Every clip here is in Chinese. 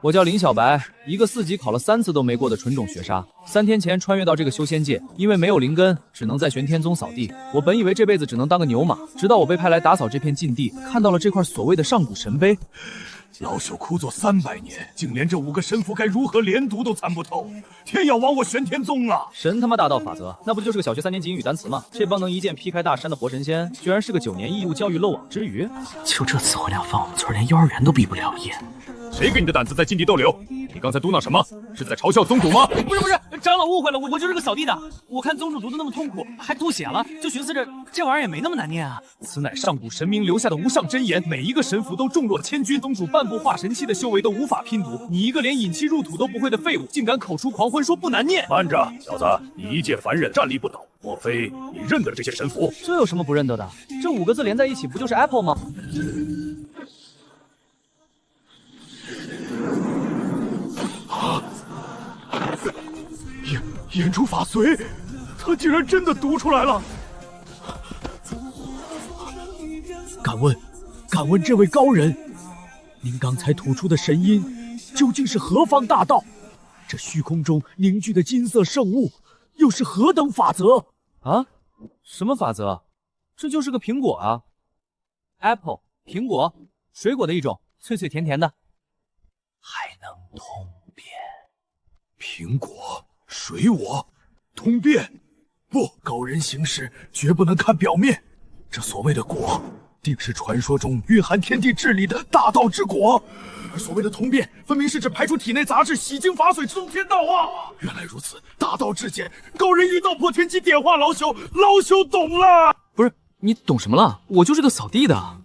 我叫林小白，一个4级考了3次都没过的纯种学渣。3天前穿越到这个修仙界，因为没有灵根，只能在玄天宗扫地。我本以为这辈子只能当个牛马，直到我被派来打扫这片禁地，看到了这块所谓的上古神碑。老朽枯坐300年，竟连这5个神符该如何连读都参不透，天要亡我玄天宗啊！神他妈大道法则，那不就是个小学3年级英语单词吗？这帮能一剑劈开大山的活神仙，居然是个9年义务教育漏网之鱼。就这词汇量，放我们村连幼儿园都毕不了业。谁给你的胆子在禁地逗留？你刚才嘟囔什么？是在嘲笑宗主吗？不是，长老误会了，我就是个扫地的。我看宗主读的那么痛苦，还吐血了，就寻思着这玩意儿也没那么难念啊。此乃上古神明留下的无上真言，每一个神符都重若千钧。宗主半步化神期的修为都无法拼读，你一个连引气入土都不会的废物，竟敢口出狂荤说不难念！慢着，小子，你一介凡人，站立不倒，莫非你认得这些神符？这有什么不认得的？这5个字连在一起不就是 Apple 吗？演出法髓，他竟然真的读出来了！敢问这位高人，您刚才吐出的神音究竟是何方大道？这虚空中凝聚的金色圣物又是何等法则？啊？什么法则？这就是个苹果啊 ！Apple， 苹果，水果的一种，脆脆甜甜的，还能通变。苹果。水我通变，不，高人行事绝不能看表面。这所谓的果，定是传说中蕴含天地至理的大道之果。而所谓的通变，分明是指排出体内杂质，洗精法水，之中天道啊！原来如此，大道至简，高人欲道破天机，点化老朽，老朽懂了。不是你懂什么了？我就是个扫地的。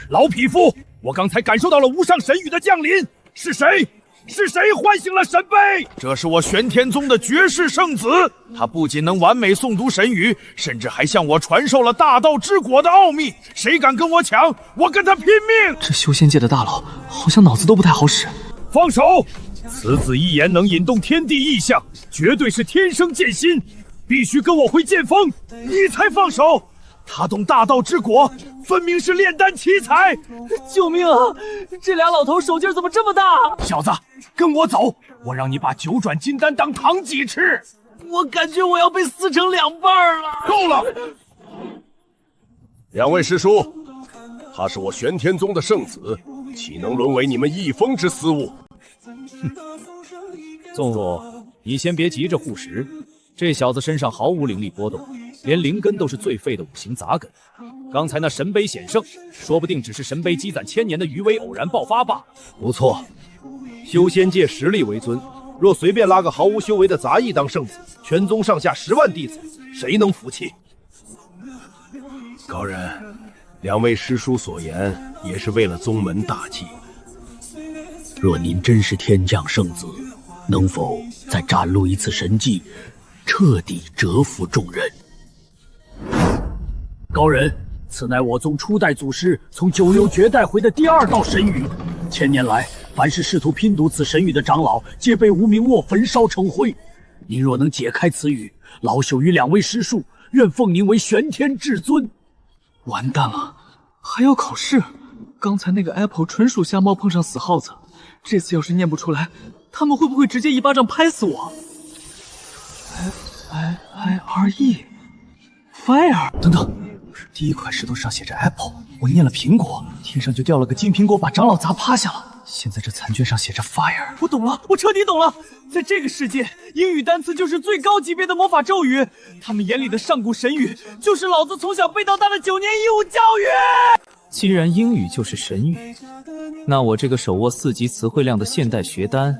老匹夫，我刚才感受到了无上神语的降临，是谁？是谁唤醒了神杯？这是我玄天宗的绝世圣子，他不仅能完美诵读神语，甚至还向我传授了大道之果的奥秘。谁敢跟我抢，我跟他拼命！这修仙界的大佬好像脑子都不太好使。放手！此子一言能引动天地异象，绝对是天生剑心，必须跟我回剑锋，你才放手！他懂大道之果，分明是炼丹奇才！救命啊！这俩老头手劲怎么这么大？小子，跟我走，我让你把9转金丹当糖饑吃！我感觉我要被撕成2半了。够了！2位师叔，他是我玄天宗的圣子，岂能沦为你们一封之私物？宗主，你先别急着护食，这小子身上毫无灵力波动。连灵根都是最废的5行杂根，刚才那神杯显圣，说不定只是神杯积攒千年的余威偶然爆发罢了。不错，修仙界实力为尊，若随便拉个毫无修为的杂役当圣子，全宗上下10万弟子，谁能服气？高人，2位师叔所言也是为了宗门大计。若您真是天降圣子，能否再展露一次神迹，彻底折服众人？高人，此乃我宗初代祖师从九幽绝带回的第2道神语。千年来，凡是试图拼读此神语的长老，皆被无名卧焚烧成灰。您若能解开此语，老朽与2位师叔愿奉您为玄天至尊。完蛋了，还要考试！刚才那个 Apple 纯属瞎猫碰上死耗子，这次要是念不出来，他们会不会直接一巴掌拍死我 ？Fire， 等等，第1块石头上写着 Apple， 我念了苹果，天上就掉了个金苹果，把长老砸趴下了。现在这残卷上写着 Fire， 我懂了，我彻底懂了。在这个世界，英语单词就是最高级别的魔法咒语，他们眼里的上古神语，就是老子从小背到大的9年义务教育。既然英语就是神语，那我这个手握4级词汇量的现代学丹，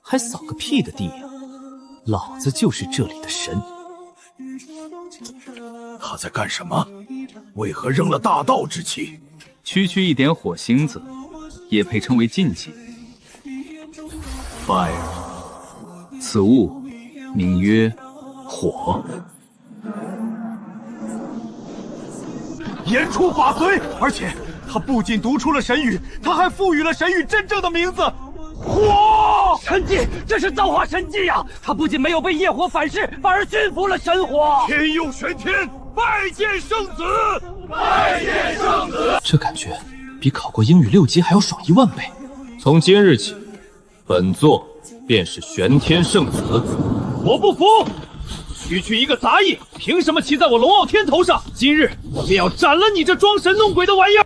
还扫个屁的地呀！老子就是这里的神。他在干什么？为何扔了大道之气？区区一点火星子，也配称为禁忌。Fire， 此物名曰火。言出法髓，而且他不仅读出了神语，他还赋予了神语真正的名字——火！神迹，这是造化神迹呀！他不仅没有被业火反噬，反而驯服了神火。天佑玄天，拜见圣子！这感觉比考过英语6级还要爽10000倍。从今日起，本座便是玄天圣子。我不服！区一个杂役，凭什么骑在我龙傲天头上？今日我便要斩了你这装神弄鬼的玩意儿！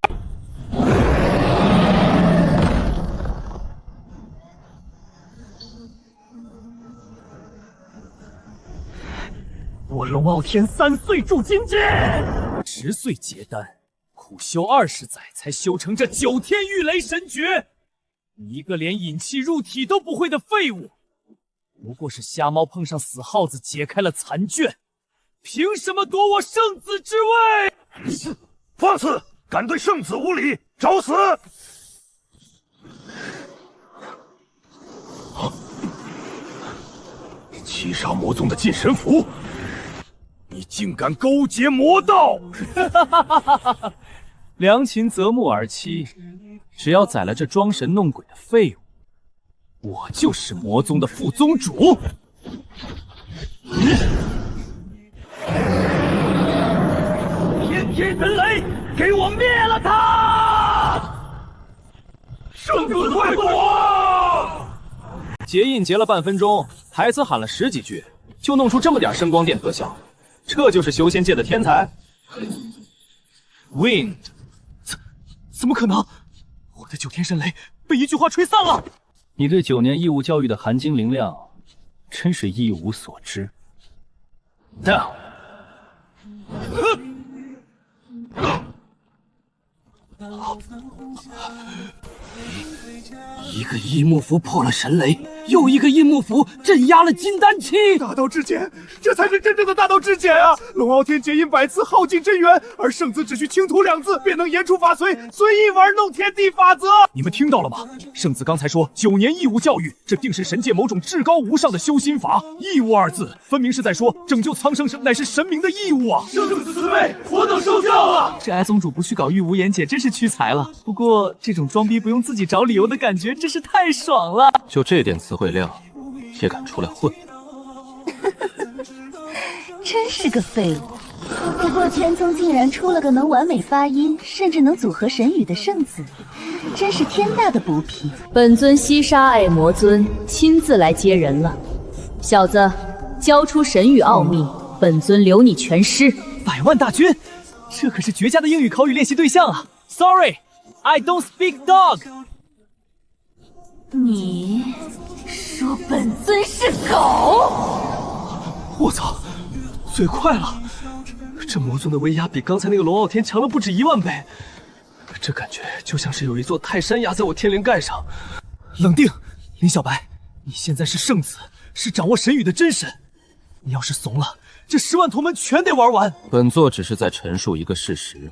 我龙傲天3岁铸金剑，10岁结丹，苦修20载才修成这9天御雷神诀。你一个连引气入体都不会的废物，不过是瞎猫碰上死耗子解开了残卷，凭什么夺我圣子之位？放肆！敢对圣子无礼，找死！七杀魔宗的禁神符，你竟敢勾结魔道！良禽择木而栖，只要宰了这装神弄鬼的废物，我就是魔宗的副宗主。天神雷，给我灭了他！圣子快躲！结印结了半分钟，台词喊了10几句，就弄出这么点声光电特效，这就是修仙界的天才。Wind， 怎么可能？我的9天神雷被一句话吹散了！你对9年义务教育的含金量，真是一无所知。Down。一个阴幕符破了神雷，又一个阴幕符镇压了金丹期。大道至简，这才是真正的大道至简啊！龙傲天结印100次，耗尽真元，而圣子只需轻涂2字，便能言出法随，随意玩弄天地法则。你们听到了吗？圣子刚才说9年义务教育，这定是神界某种至高无上的修心法。义务2字，分明是在说拯救苍生乃是神明的义务啊！圣子慈悲，我等受教了。这哀宗主不去搞玉无言解，真是屈才了。不过这种装逼不用自己找理由的感觉，真是太爽了。就这点词汇量，也敢出来混？真是个废物。不过天宗竟然出了个能完美发音，甚至能组合神语的圣子，真是天大的补品。本尊西沙爱魔尊亲自来接人了，小子，交出神语奥秘，本尊留你全尸。100万大军，这可是绝佳的英语口语练习对象啊 ！Sorry, I don't speak dog。你说本尊是狗？我操，嘴快了！这魔宗的威压比刚才那个龙傲天强了不止10000倍，这感觉就像是有一座泰山压在我天灵盖上。冷静，林小白，你现在是圣子，是掌握神语的真神，你要是怂了，这10万同门全得玩完。本座只是在陈述一个事实：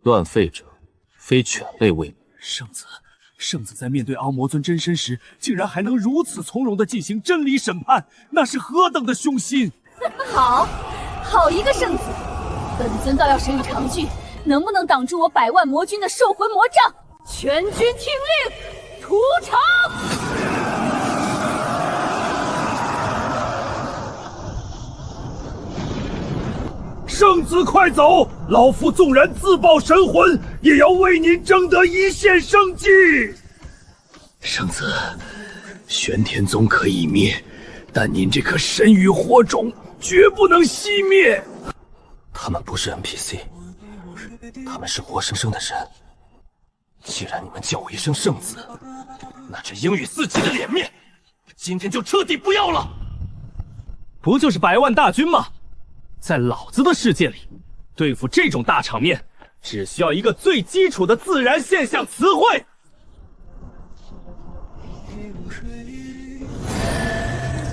乱废者，非犬类为美。圣子在面对敖魔尊真身时，竟然还能如此从容地进行真理审判，那是何等的凶心！好一个圣子！本尊倒要神与长聚，能不能挡住我100万魔军的兽魂魔杖？全军听令，屠场！圣子快走！老夫纵然自爆神魂，也要为您争得一线生机。圣子，玄天宗可以灭，但您这颗神与火种绝不能熄灭。他们不是 NPC， 他们是活生生的人。既然你们叫我一声圣子，那这英语4级的脸面，今天就彻底不要了。不就是100万大军吗？在老子的世界里，对付这种大场面，只需要一个最基础的自然现象词汇。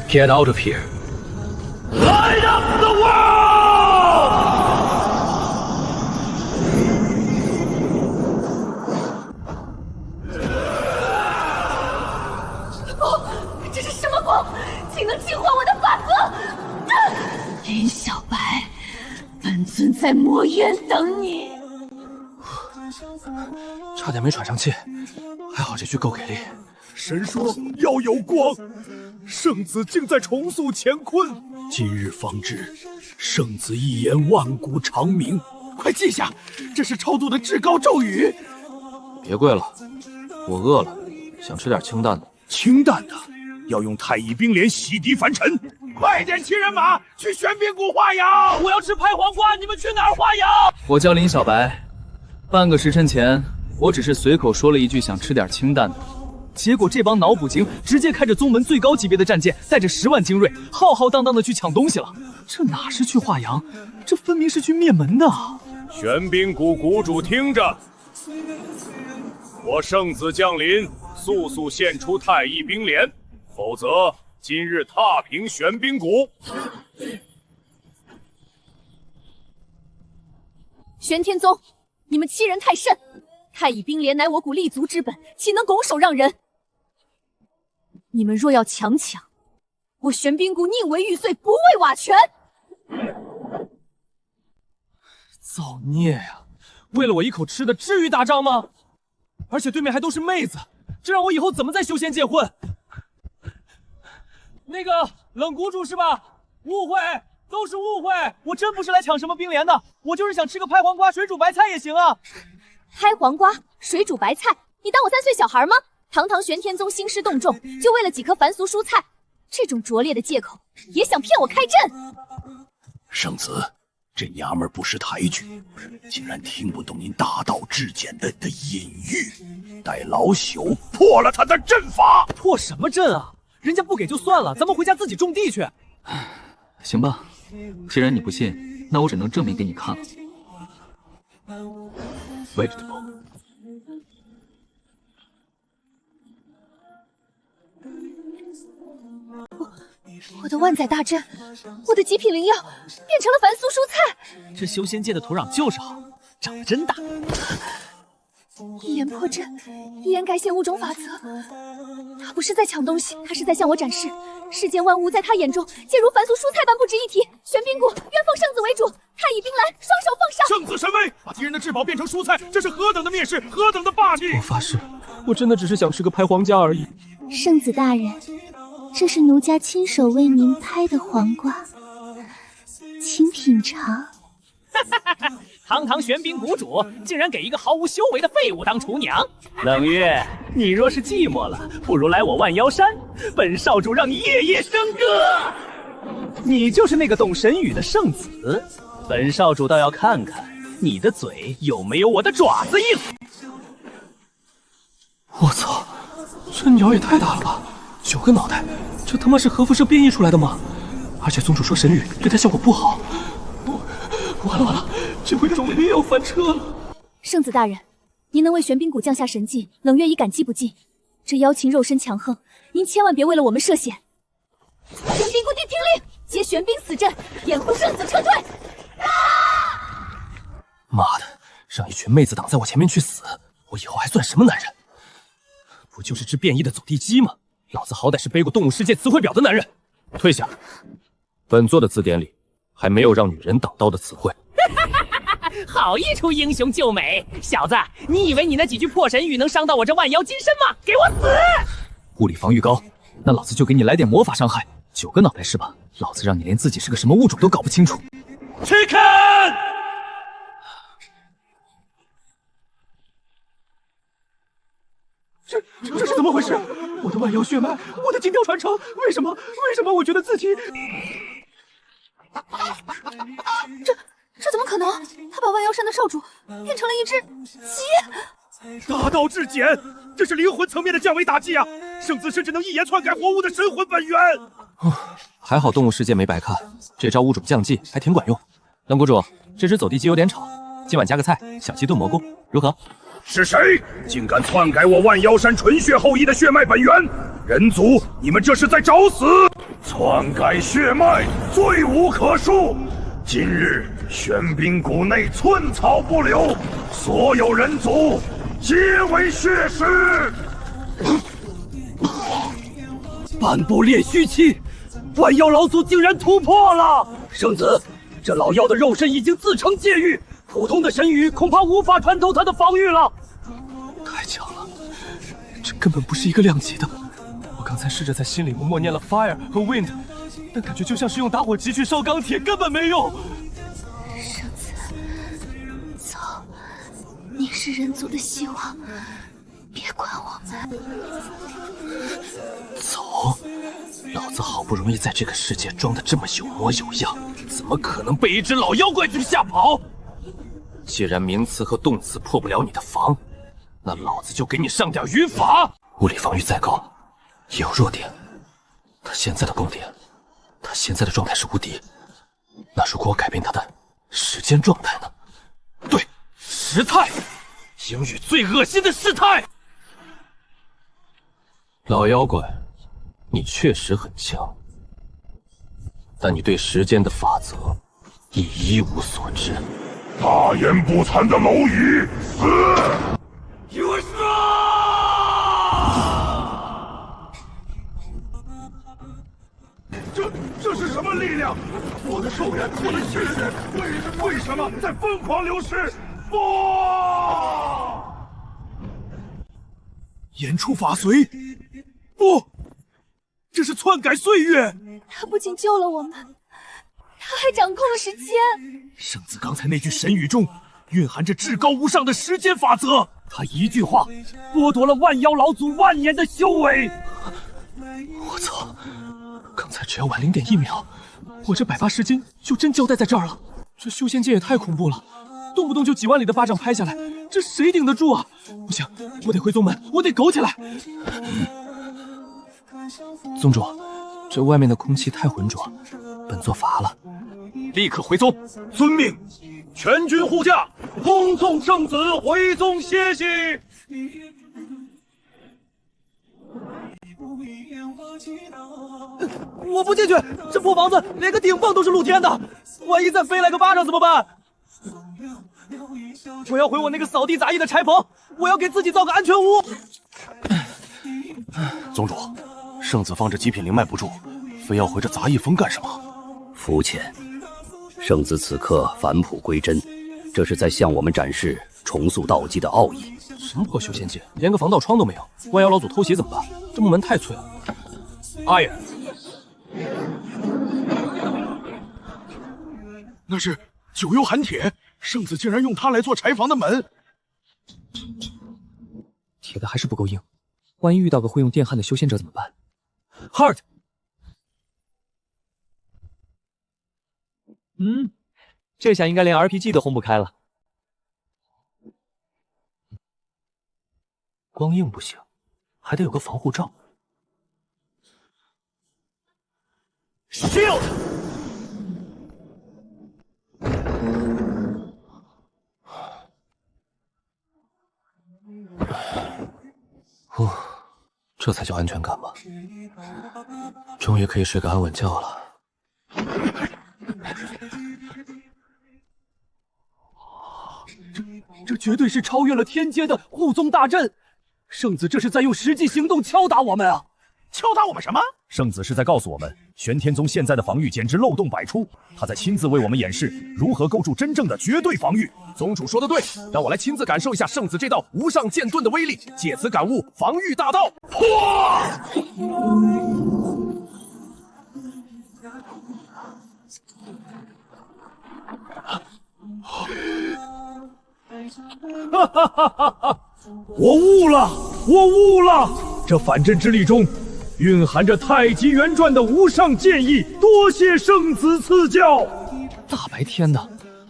Get out of here! Light up the world! 这是什么光？竟能净化我的法则！林小白，本尊在魔渊等你。差点没喘上气，还好这句够给力。神说要有光，圣子竟在重塑乾坤。今日方知，圣子一言万古长明，快记下，这是超度的至高咒语。别跪了，我饿了，想吃点清淡的。清淡的，要用太乙冰莲洗涤凡尘。快点骑人马去玄冰谷化妖！我要吃拍黄瓜，你们去哪儿化妖？我叫林小白，半个时辰前，我只是随口说了一句想吃点清淡的，结果这帮脑补精直接开着宗门最高级别的战舰，带着10万精锐，浩浩荡荡的去抢东西了。这哪是去化阳，这分明是去灭门的。玄冰谷谷主听着，我圣子降临，速速献出太乙冰莲，否则今日踏平玄冰谷。玄天宗，你们欺人太甚！太乙冰莲乃我股立足之本，岂能拱手让人？你们若要强抢，我玄冰谷宁为玉碎，不为瓦全！造孽呀！为了我一口吃的，至于打仗吗？而且对面还都是妹子，这让我以后怎么在修仙界混？那个冷谷主是吧？误会，都是误会，我真不是来抢什么冰莲的，我就是想吃个拍黄瓜、水煮白菜也行啊。拍黄瓜、水煮白菜，你当我3岁小孩吗？堂堂玄天宗兴师动众，就为了几颗凡俗蔬菜，这种拙劣的借口也想骗我开阵？圣子，这娘们儿不识抬举，竟然听不懂您大道至简的隐喻，待老朽破了他的阵法。破什么阵啊？人家不给就算了，咱们回家自己种地去。行吧，既然你不信，那我只能证明给你看了。Vegetable。我的万载大阵，我的极品灵药变成了凡俗蔬菜。这修仙界的土壤就是好，长得真大。一言破阵，一言改写物种法则。他不是在抢东西，他是在向我展示，世间万物在他眼中皆如凡俗蔬菜般不值一提。玄冰谷愿奉圣子为主，太乙冰兰双手奉上。圣子神威，把敌人的至宝变成蔬菜，这是何等的蔑视，何等的霸气！我发誓，我真的只是想吃个拍黄瓜而已。圣子大人，这是奴家亲手为您拍的黄瓜，请品尝。堂堂玄冰谷主，竟然给一个毫无修为的废物当厨娘。冷月，你若是寂寞了，不如来我万妖山，本少主让你夜夜笙歌。你就是那个懂神语的圣子，本少主倒要看看你的嘴有没有我的爪子硬。我操，这鸟也太大了吧！9个脑袋，这他妈是核辐射变异出来的吗？而且宗主说神语对他效果不好。完了，这回种也要翻车了。圣子大人，您能为玄冰谷降下神迹，冷月已感激不尽。这妖禽肉身强横，您千万别为了我们涉险。玄冰谷弟听令，接玄冰死阵，掩护圣子撤退。妈的，让一群妹子挡在我前面去死，我以后还算什么男人？不就是只变异的走地鸡吗？老子好歹是背过动物世界词汇表的男人。退下，本座的字典里还没有让女人挡刀的词汇。好一出英雄救美，小子，你以为你那几句破神语能伤到我这万妖金身吗？给我死！物理防御高，那老子就给你来点魔法伤害。9个脑袋是吧？老子让你连自己是个什么物种都搞不清楚。Chicken！ 这是怎么回事？我的万妖血脉，我的金雕传承，为什么我觉得自己……这怎么可能？他把万妖山的少主变成了一只鸡！大道至简，这是灵魂层面的降维打击啊！圣子甚至能一眼篡改活物的神魂本源。还好动物世界没白看，这招物种降祭还挺管用。冷谷主，这只走地鸡有点吵，今晚加个菜，小鸡炖蘑菇，如何？是谁竟敢篡改我万妖山纯血后裔的血脉本源？人族，你们这是在找死！篡改血脉，罪无可恕。今日玄冰谷内寸草不留，所有人族皆为血尸。半步炼虚期，万妖老祖竟然突破了！圣子，这老妖的肉身已经自成界域，普通的神语恐怕无法穿透他的防御了。太强了，这根本不是一个量级的。我刚才试着在心里默念了 fire 和 wind， 但感觉就像是用打火机去烧钢铁，根本没用。圣子，是人族的希望，别管我们。走，老子好不容易在这个世界装的这么有模有样，怎么可能被一只老妖怪给吓跑？既然名词和动词破不了你的防，那老子就给你上点语法。物理防御再高，也有弱点。他现在的攻点，他现在的状态是无敌。那如果我改变他的时间状态呢？对，时态，英语最恶心的时态。老妖怪，你确实很强，但你对时间的法则亦一无所知。大言不惭的蝼蚁，死！有杀！这是什么力量？我的寿元，我的血为什么在疯狂流失？不！演出法髓，不，这是篡改岁月。他不仅救了我们，他还掌控了时间。圣子刚才那句神语中蕴含着至高无上的时间法则，他一句话剥夺了万妖老祖万年的修为。我操！刚才只要晚0.1秒，我这180斤就真交代在这儿了。这修仙界也太恐怖了，动不动就几万里的巴掌拍下来，这谁顶得住啊？不行，我得回宗门，我得苟起来。宗主，这外面的空气太浑浊，本座乏了，立刻回宗。遵命，全军护驾，恭送圣子回宗歇息。我不进去，这破房子连个顶棚都是露天的，万一再飞来个巴掌怎么办？我要回我那个扫地杂役的柴棚，我要给自己造个安全屋。宗主，圣子方这极品灵脉不住，非要回这杂役峰干什么？肤浅，圣子此刻返璞归真，这是在向我们展示重塑道基的奥义。什么破修仙界，连个防盗窗都没有，万妖老祖偷袭怎么办？这木门太脆了。阿爷，那是九幽寒铁，圣子竟然用它来做柴房的门。铁的还是不够硬，万一遇到个会用电焊的修仙者怎么办 ？Heart， 这下应该连 RPG 都轰不开了。光硬不行，还得有个防护罩。Shield！ 这才叫安全感吧。终于可以睡个安稳觉了。这绝对是超越了天阶的护宗大阵。圣子这是在用实际行动敲打我们啊！敲打我们什么？圣子是在告诉我们，玄天宗现在的防御简直漏洞百出，他在亲自为我们演示如何构筑真正的绝对防御。宗主说的对，让我来亲自感受一下圣子这道无上剑盾的威力，借此感悟防御大道。哈哈哈哈哈！我悟了，我悟了！这反阵之力中蕴含着太极元传的无上剑意，多谢圣子赐教。大白天的，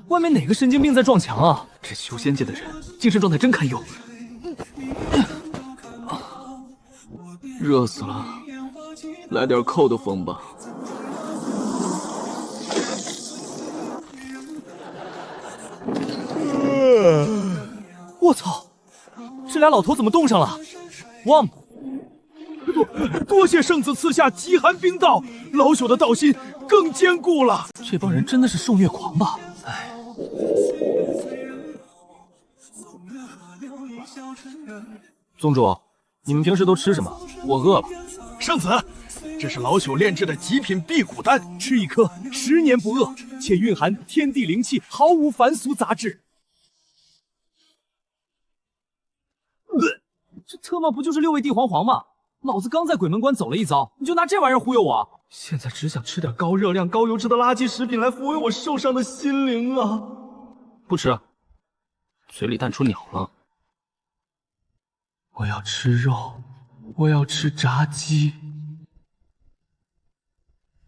外面哪个神经病在撞墙啊？这修仙界的人精神状态真堪忧。热死了，来点扣的风吧。我操！这俩老头怎么冻上了？汪！多谢圣子赐下极寒冰道，老朽的道心更坚固了。这帮人真的是受虐狂吧？哎。宗主，你们平时都吃什么？我饿了。圣子，这是老朽炼制的极品辟谷丹，吃一颗10年不饿，且蕴含天地灵气，毫无凡俗杂质。这特么不就是6位地黄黄吗？老子刚在鬼门关走了一遭，你就拿这玩意儿忽悠我？现在只想吃点高热量、高油脂的垃圾食品来抚慰我受伤的心灵啊！不吃，嘴里淡出鸟了。我要吃肉，我要吃炸鸡。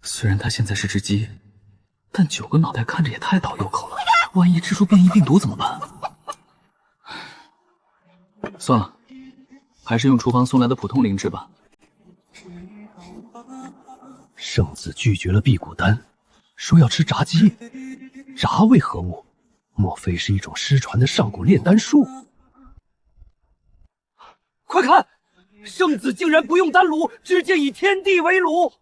虽然它现在是只鸡，但9个脑袋看着也太倒右口了。万一吃出变异病毒怎么办？算了，还是用厨房送来的普通灵芝吧。圣子拒绝了辟谷丹，说要吃炸鸡。炸为何物？莫非是一种失传的上古炼丹术？快看，圣子竟然不用丹炉，直接以天地为炉。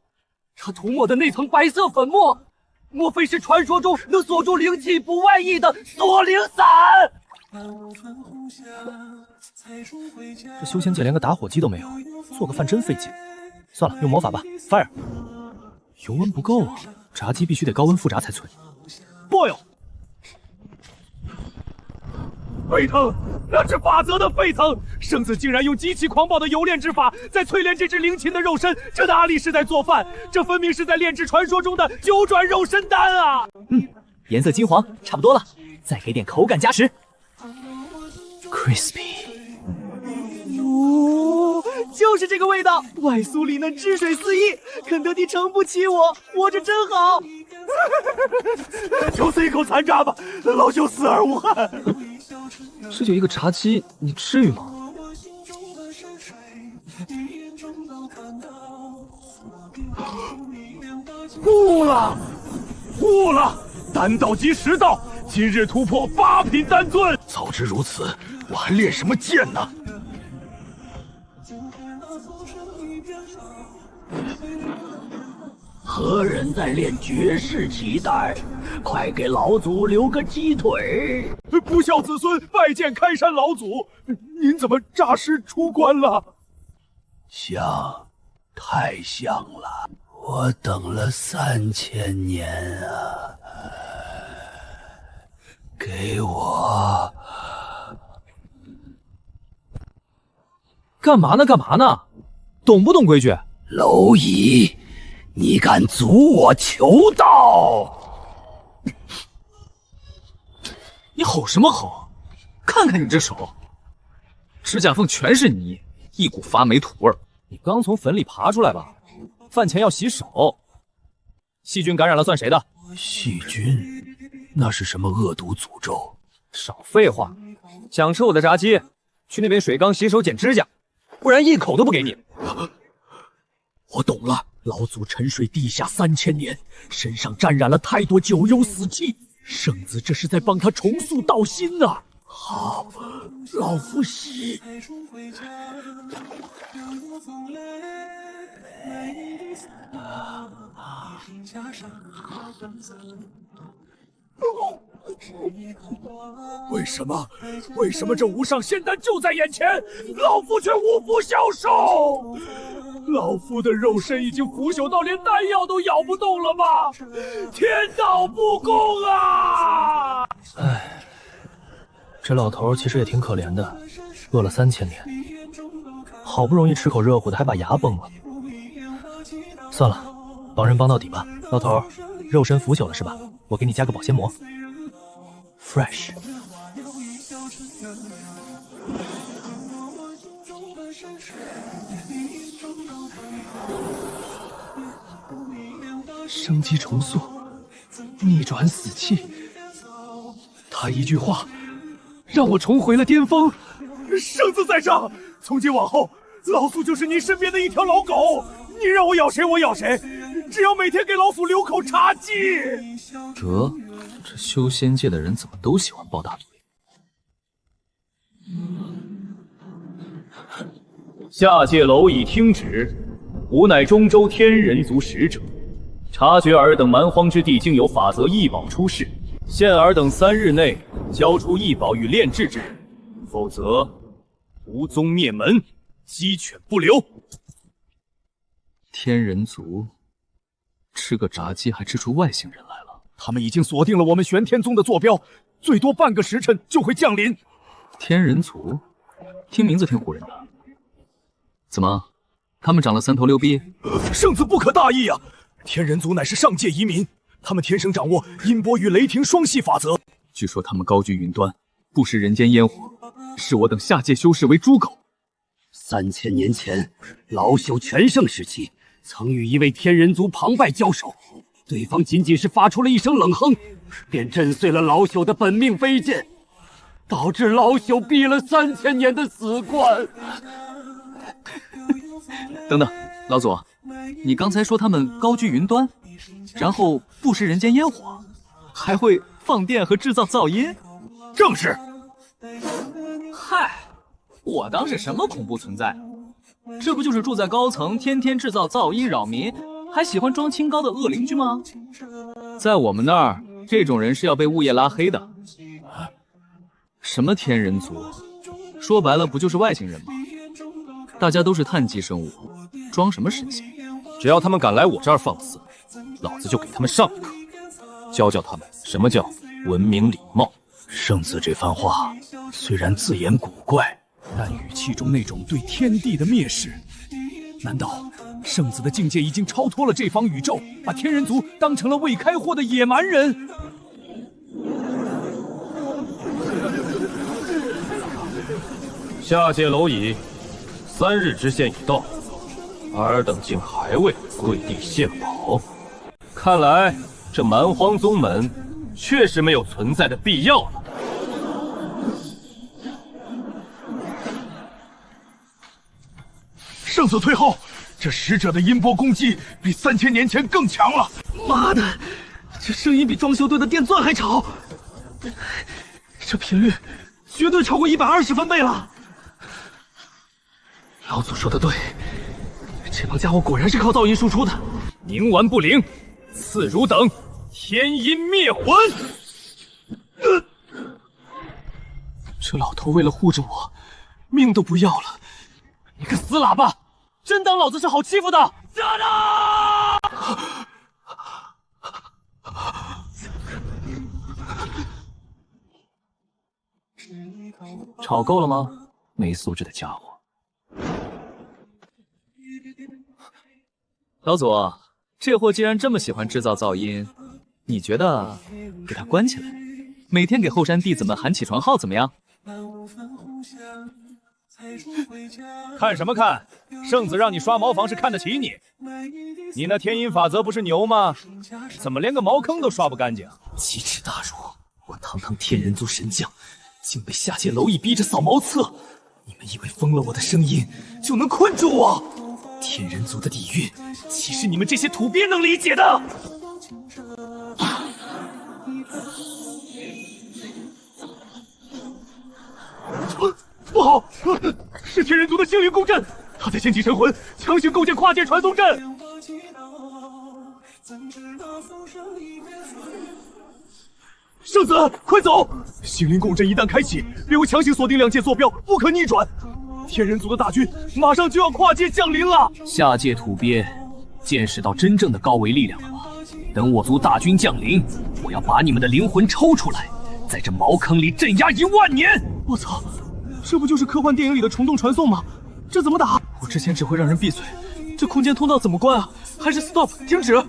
他涂抹的那层白色粉末，莫非是传说中能锁住灵气不外溢的锁灵伞？这修仙界连个打火机都没有，做个饭真费劲。算了，用魔法吧 ，Fire。油温不够啊，炸鸡必须得高温复炸才脆。Boil。沸腾，那是法则的沸腾！圣子竟然用极其狂暴的油炼之法在淬炼这只灵禽的肉身，这哪里是在做饭？这分明是在炼制传说中的9转肉身丹啊！颜色金黄，差不多了，再给点口感加持。Crispy。就是这个味道，外酥里嫩，汁水四溢，肯德基撑不起我，活着真好。就此一口残渣吧，老朽死而无憾。这就一个炸鸡，你至于吗？悟了，悟了！丹道即实道，今日突破8品丹尊。早知如此，我还练什么剑呢？何人在练绝世奇丹？快给老祖留个鸡腿！不孝子孙拜见开山老祖，您怎么诈尸出关了？像，太像了！我等了3000年啊！给我！干嘛呢？干嘛呢？懂不懂规矩？蝼蚁！你敢阻我求道？你吼什么吼？看看你这手，指甲缝全是泥，一股发霉土味儿。你刚从坟里爬出来吧？饭前要洗手。细菌感染了算谁的？细菌？那是什么恶毒诅咒？少废话，想吃我的炸鸡，去那边水缸洗手剪指甲，不然一口都不给你。我懂了。老祖沉睡地下3000年，身上沾染了太多九幽死气，圣子这是在帮他重塑道心啊！好，老夫洗。为什么这无上仙丹就在眼前，老夫却无福消受？老夫的肉身已经腐朽到连丹药都咬不动了吧？天道不公啊！唉，这老头其实也挺可怜的，饿了3000年，好不容易吃口热乎的，还把牙崩了。算了，帮人帮到底吧。老头，肉身腐朽了是吧？我给你加个保鲜膜。Fresh。生机重塑，逆转死气。他一句话，让我重回了巅峰。圣子在上，从今往后，老祖就是你身边的一条老狗，你让我咬谁我咬谁，只要每天给老祖留口茶鸡。得，这修仙界的人怎么都喜欢抱大腿？下界蝼蚁听旨，吾乃中州天人族使者，察觉尔等蛮荒之地竟有法则异宝出世，限尔等3日内交出异宝与炼制之人，否则无宗灭门，鸡犬不留。天人族吃个炸鸡还吃出外星人来了？他们已经锁定了我们玄天宗的坐标，最多半个时辰就会降临。天人族，听名字挺唬人的。怎么，他们长了3头6臂？圣子不可大意啊！天人族乃是上界移民，他们天生掌握音波与雷霆双系法则。据说他们高居云端，不食人间烟火，视我等下界修士为猪狗。3000年前，老朽全盛时期，曾与一位天人族庞拜交手，对方仅仅是发出了一声冷哼，便震碎了老朽的本命飞剑，导致老朽闭了3000年的死关。等等，老祖，你刚才说他们高居云端，然后不食人间烟火，还会放电和制造噪音？正是。嗨，我当是什么恐怖存在？这不就是住在高层，天天制造噪音扰民，还喜欢装清高的恶邻居吗？在我们那儿，这种人是要被物业拉黑的。什么天人族，说白了不就是外星人吗？大家都是碳基生物，装什么神仙？只要他们敢来我这儿放肆，老子就给他们上一课，教教他们什么叫文明礼貌。圣子这番话虽然字眼古怪，但语气中那种对天地的蔑视，难道圣子的境界已经超脱了这方宇宙，把天人族当成了未开货的野蛮人？下界蝼蚁，3日之限已到，尔等竟还未跪地献宝，看来这蛮荒宗门确实没有存在的必要了。圣子退后，这使者的音波攻击比3000年前更强了。妈的，这声音比装修队的电钻还吵，这频率绝对超过120分贝了。老祖说的对，这帮家伙果然是靠噪音输出的。冥顽不灵，次汝等天音灭魂！这老头为了护着我，命都不要了。你个死喇叭，真当老子是好欺负的？站住！吵够了吗？没素质的家伙！老祖，这货既然这么喜欢制造噪音，你觉得给他关起来，每天给后山弟子们喊起床号怎么样？看什么看？圣子让你刷茅房是看得起你。你那天音法则不是牛吗？怎么连个茅坑都刷不干净？奇耻大辱！我堂堂天人族神将，竟被下界蝼蚁逼着扫茅厕。你们以为封了我的声音就能困住我？天人族的底蕴，岂是你们这些土鳖能理解的？不好，是天人族的星灵共振，他在掀起神魂，强行构建跨界传送阵。圣子，快走！星灵共振一旦开启，便会强行锁定2界坐标，不可逆转。天人族的大军马上就要跨界降临了。下界土鳖，见识到真正的高维力量了吗？等我族大军降临，我要把你们的灵魂抽出来，在这茅坑里镇压1万年！我操，这不就是科幻电影里的虫洞传送吗？这怎么打？我之前只会让人闭嘴，这空间通道怎么关啊？还是 stop 停止？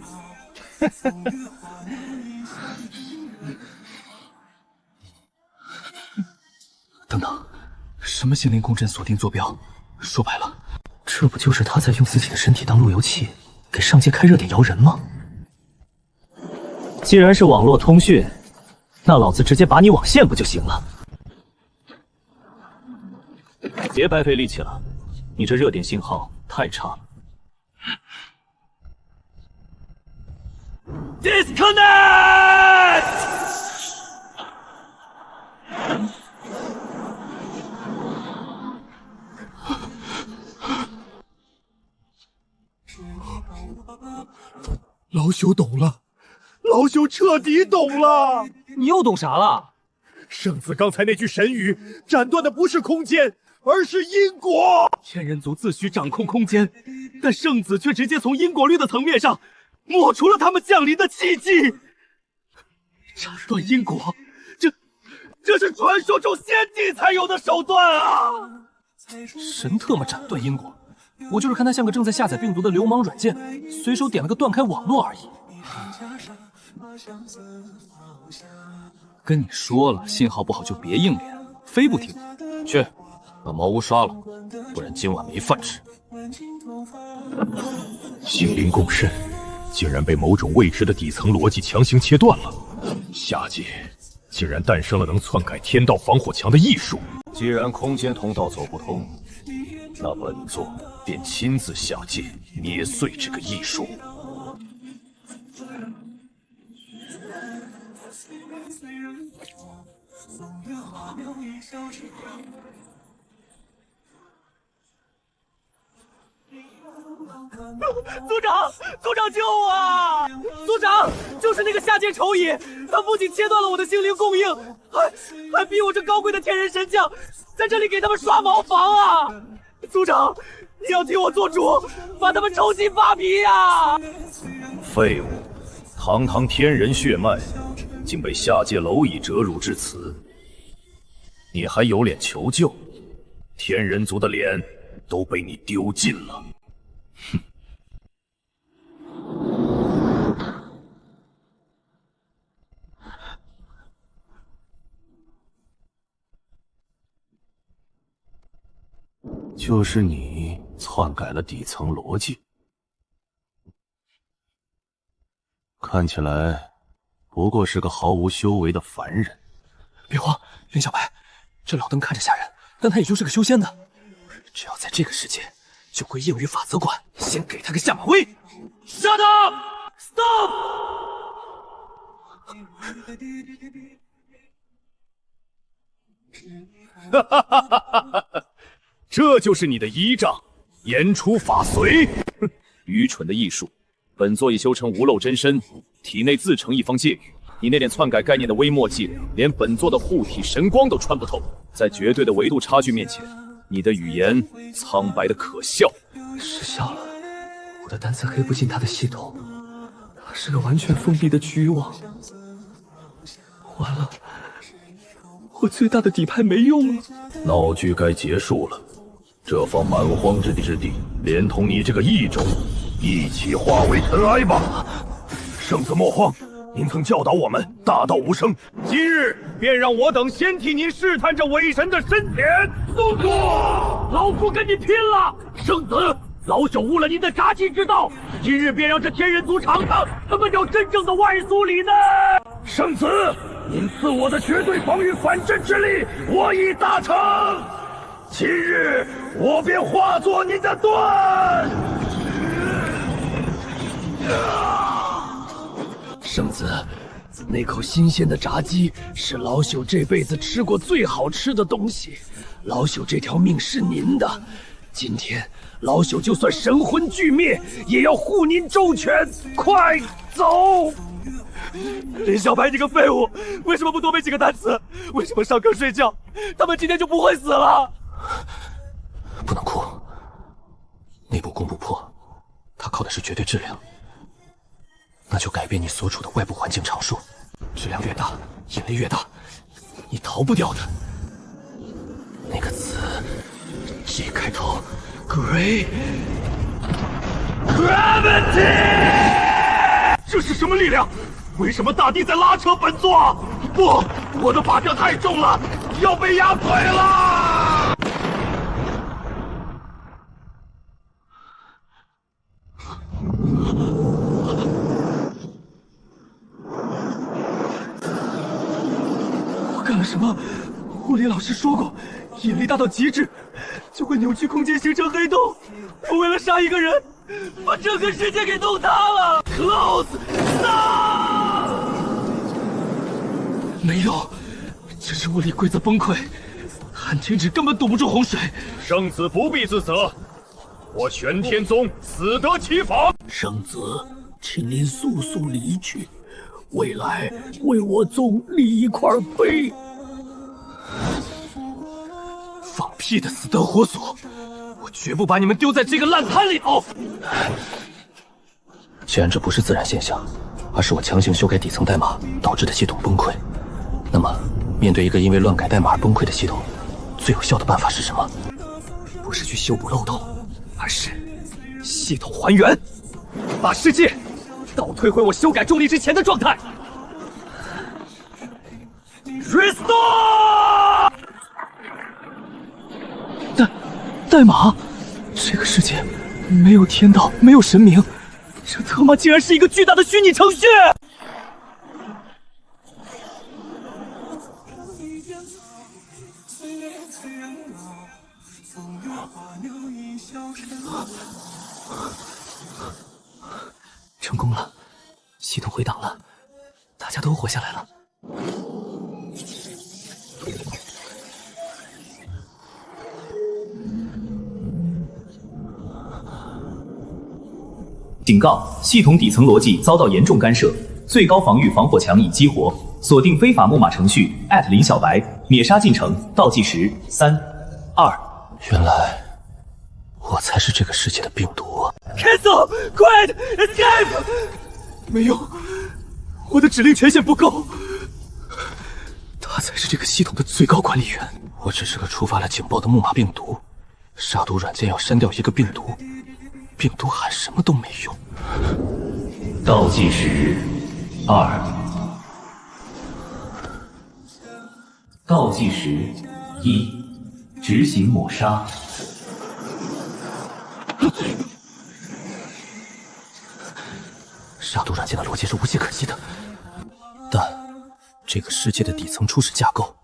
等等，什么心灵共振锁定坐标？说白了，这不就是他在用自己的身体当路由器，给上界开热点摇人吗？既然是网络通讯，那老子直接把你网线不就行了？别白费力气了，你这热点信号太差了。Disconnect！ 老朽懂了，老朽彻底懂了。你又懂啥了？圣子刚才那句神语，斩断的不是空间，而是因果。天人族自诩掌控空间，但圣子却直接从因果律的层面上抹除了他们降临的契机。斩断因果，这是传说中先帝才有的手段啊！神特么斩断因果，我就是看他像个正在下载病毒的流氓软件，随手点了个断开网络而已。跟你说了，信号不好就别硬连，非不听。去，把茅屋刷了，不然今晚没饭吃。心灵共振，竟然被某种未知的底层逻辑强行切断了。下界竟然诞生了能篡改天道防火墙的艺术。既然空间通道走不通，那本座便亲自下界捏碎这个艺术。族长，族长救我啊！族长，就是那个下界裘蚁，他不仅切断了我的心灵供应，还逼我这高贵的天人神将在这里给他们刷茅房啊！族长，你要替我做主，把他们抽筋扒皮呀！废物，堂堂天人血脉，竟被下界蝼蚁折辱至此，你还有脸求救？天人族的脸都被你丢尽了。哼！就是你篡改了底层逻辑，看起来不过是个毫无修为的凡人。别慌，林小白，这老邓看着吓人，但他也就是个修仙的，只要在这个世界就归硬语法则管，先给他个下马威。Shut up! Stop! 哈哈哈哈哈！这就是你的依仗，言出法随。哼，愚蠢的艺术！本座已修成无漏真身，体内自成一方界域。你那点篡改概念的微末伎俩，连本座的护体神光都穿不透。在绝对的维度差距面前，你的语言苍白的可笑。失效了，我的单词黑不进他的系统，它是个完全封闭的区域网。完了，我最大的底牌没用了。闹剧该结束了，这方蛮荒之地，连同你这个异种，一起化为尘埃吧。圣子莫慌，您曾教导我们大道无声，今日便让我等先替您试探这伪神的深浅。宋祖，老夫跟你拼了！圣子，老朽误了您的杀鸡之道，今日便让这天人族尝尝什么叫真正的外酥里嫩。圣子，您赐我的绝对防御反震之力，我已达成。今日我便化作您的盾。圣子，那口新鲜的炸鸡是老朽这辈子吃过最好吃的东西。老朽这条命是您的，今天老朽就算神魂俱灭，也要护您周全。快走！林小白，你个废物，为什么不多背几个单词？为什么上课睡觉？他们今天就不会死了？不能哭，内部攻不破，它靠的是绝对质量。那就改变你所处的外部环境常数，质量越大，引力越大，你逃不掉的。那个词 G 开头 ，Gravity， 这是什么力量？为什么大地在拉扯本座？不，我的法杖太重了，要被压碎了！我干了什么？物理老师说过，引力大到极致就会扭曲空间形成黑洞。我为了杀一个人，把整个世界给弄塌了。Close stop！ 没用，这是物理规则崩溃，汉天指根本堵不住洪水。圣子不必自责，我玄天宗死得其法。圣子，请您速速离去，未来为我宗立一块碑。放屁的死得活所！我绝不把你们丢在这个烂摊里头！既然这不是自然现象，而是我强行修改底层代码导致的系统崩溃，那么面对一个因为乱改代码而崩溃的系统，最有效的办法是什么？不是去修补漏洞，而是系统还原，把世界倒退回我修改重力之前的状态。Restore！代码。这个世界没有天道，没有神明，这他妈竟然是一个巨大的虚拟程序！成功了，系统回档了，大家都活下来了。警告：系统底层逻辑遭到严重干涉，最高防御防火墙已激活，锁定非法木马程序林小白，灭杀进程，倒计时3、2。原来我才是这个世界的病毒。Cancel! Quiet! Escape! 没有，我的指令权限不够。他才是这个系统的最高管理员，我只是个触发了警报的木马病毒。杀毒软件要删掉一个病毒，病毒喊什么都没用。倒计时2，倒计时1，执行抹杀。杀毒软件的逻辑是无懈可击的，但这个世界的底层初始架构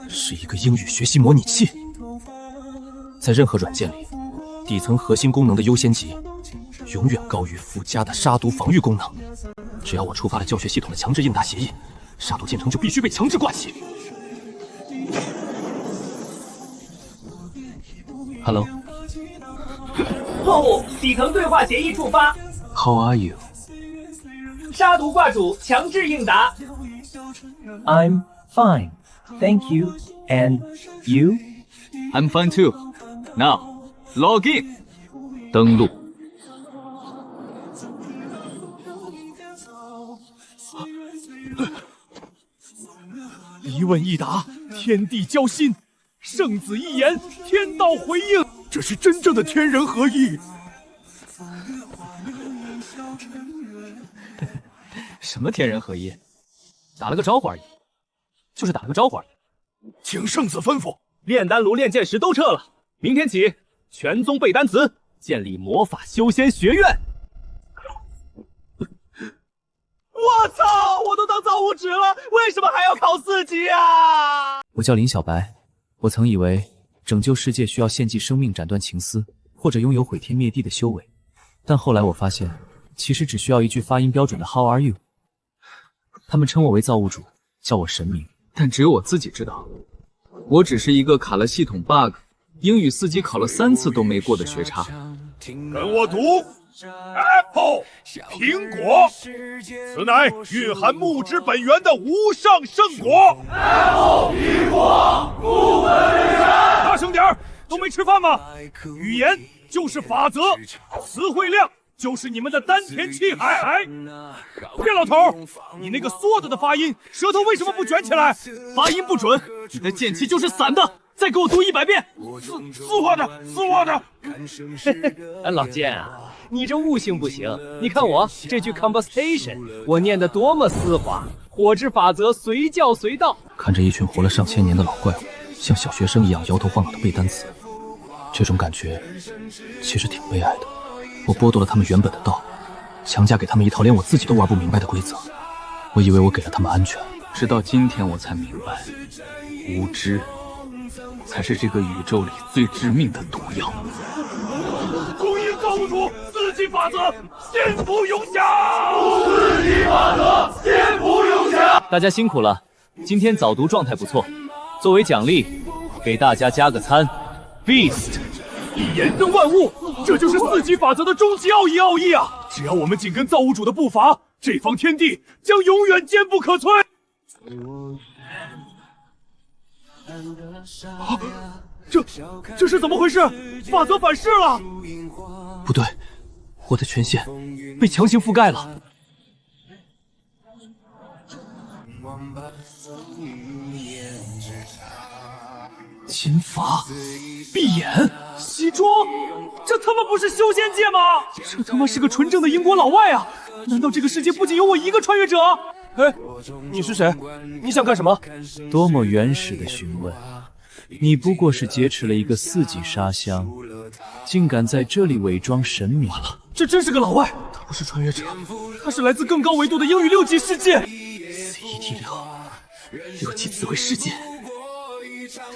是一个英语学习模拟器。在任何软件里，底层核心功能的优先级永远高于附加的杀毒防御功能。只要我触发了教学系统的强制应答协议，杀毒进程就必须被强制挂起。Hello。错误，底层对话协议触发。 How are you？ 杀毒挂主强制应答。I'm fine, thank you. And you? I'm fine too. Now, log in. 登录。一问一答，天地交心；圣子一言，天道回应。这是真正的天人合一。什么天人合一？打了个招呼而已，就是打了个招呼而已。请圣子吩咐，炼丹炉、炼剑石都撤了，明天起全宗背单词，建立魔法修仙学院。我操！我都当造物指了，为什么还要考4级啊？我叫林小白，我曾以为拯救世界需要献祭生命、斩断情丝，或者拥有毁天灭地的修为，但后来我发现，其实只需要一句发音标准的 How are you。他们称我为造物主，叫我神明，但只有我自己知道，我只是一个卡了系统 bug， 英语4级考了3次都没过的学渣。跟我读 Apple 苹果，此乃蕴含木之本源的无上圣果。Apple 苹果，木本源。大声点儿，都没吃饭吗？语言就是法则，词汇量就是你们的丹田气海。骗老头，你那个缩着的发音，舌头为什么不卷起来？发音不准，你的剑气就是散的。再给我读100遍。死我的！老剑啊，你这悟性不行。你看我这句 combustion， 我念得多么丝滑，火之法则随叫随到。看着一群活了上千年的老怪物，像小学生一样摇头晃脑的背单词，这种感觉其实挺悲哀的。我剥夺了他们原本的道，强加给他们一套连我自己都玩不明白的规则。我以为我给了他们安全，直到今天我才明白，无知才是这个宇宙里最致命的毒药。恭迎造物主4级法则，先不用想。4级法则，先不用想。大家辛苦了，今天早读状态不错，作为奖励，给大家加个餐 ，Feast。一言登万物，这就是4级法则的终极奥义啊！只要我们紧跟造物主的步伐，这方天地将永远坚不可摧。啊，这是怎么回事？法则反噬了？不对，我的权限被强行覆盖了。金发，闭眼，西装，这他妈不是修仙界吗？这他妈是个纯正的英国老外啊！难道这个世界不仅有我一个穿越者？哎，你是谁？你想干什么？多么原始的询问！你不过是劫持了一个4级沙箱，竟敢在这里伪装神明！完了，这真是个老外，他不是穿越者，他是来自更高维度的英语6级世界。CET6级词汇世界，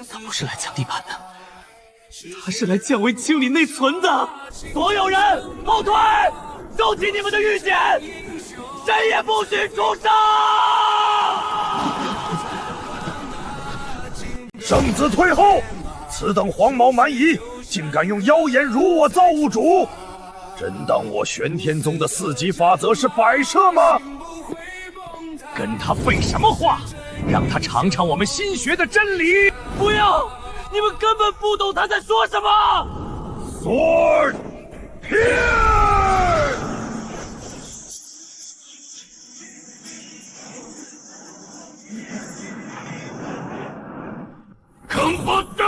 他不是来抢地盘的，他是来降维清理内存的。所有人后退，收起你们的御剑，谁也不许出声！圣子退后！此等黄毛蛮夷，竟敢用妖言辱我造物主！真当我玄天宗的4级法则是摆设吗？跟他废什么话？让他尝尝我们新学的真理！不要！你们根本不懂他在说什么。Sword here！ 坑不蛋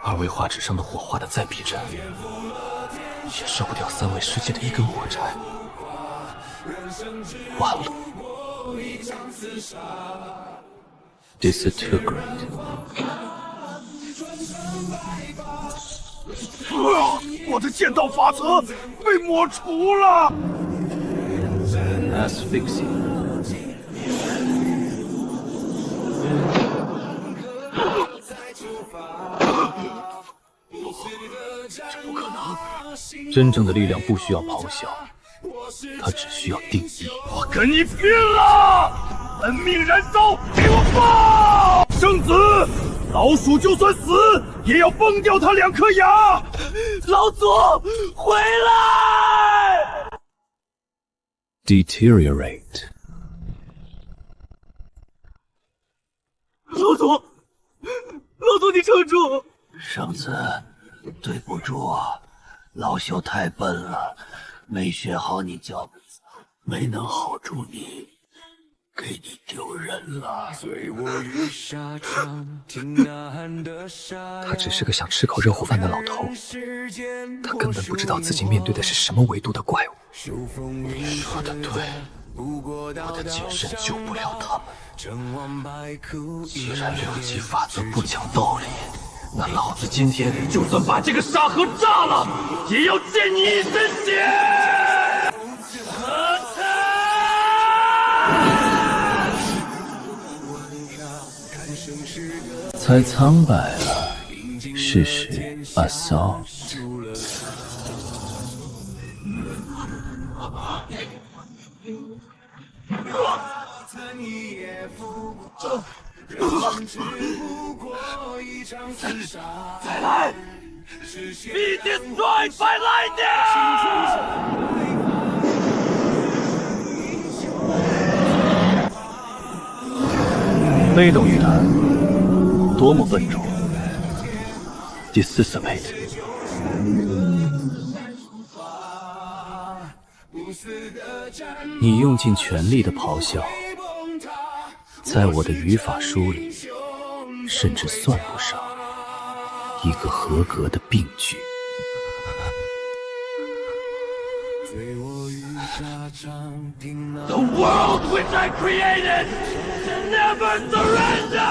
！2维画纸上的火画的再逼真，也烧不掉3维世界的一根火柴。完了 ，disintegrate。我的剑道法则被抹除了。Asphyxia。这不可能！真正的力量不需要咆哮，它只需要定义。我跟你拼了！本命燃烧，给我爆！圣子，老鼠就算死，也要崩掉它2颗牙！老祖，回来 ！Deteriorate。老祖，你撑住！圣子，对不住啊，老朽太笨了，没学好你教的，没能 hold 住你，给你丢人了。他只是个想吃口热乎饭的老头，他根本不知道自己面对的是什么维度的怪物。你说的对，我的剑身救不了他们。既然6级法则不讲道理，那老子今天就算把这个沙盒炸了，也要溅你一身血！太苍白了，试试 assault。再来 ！Be destroyed by lightning！ 被动预弹，多么笨拙 ！Dissipate。你用尽全力的咆哮，在我的语法书里，甚至算不上一个合格的病句。The world which I created never surrender!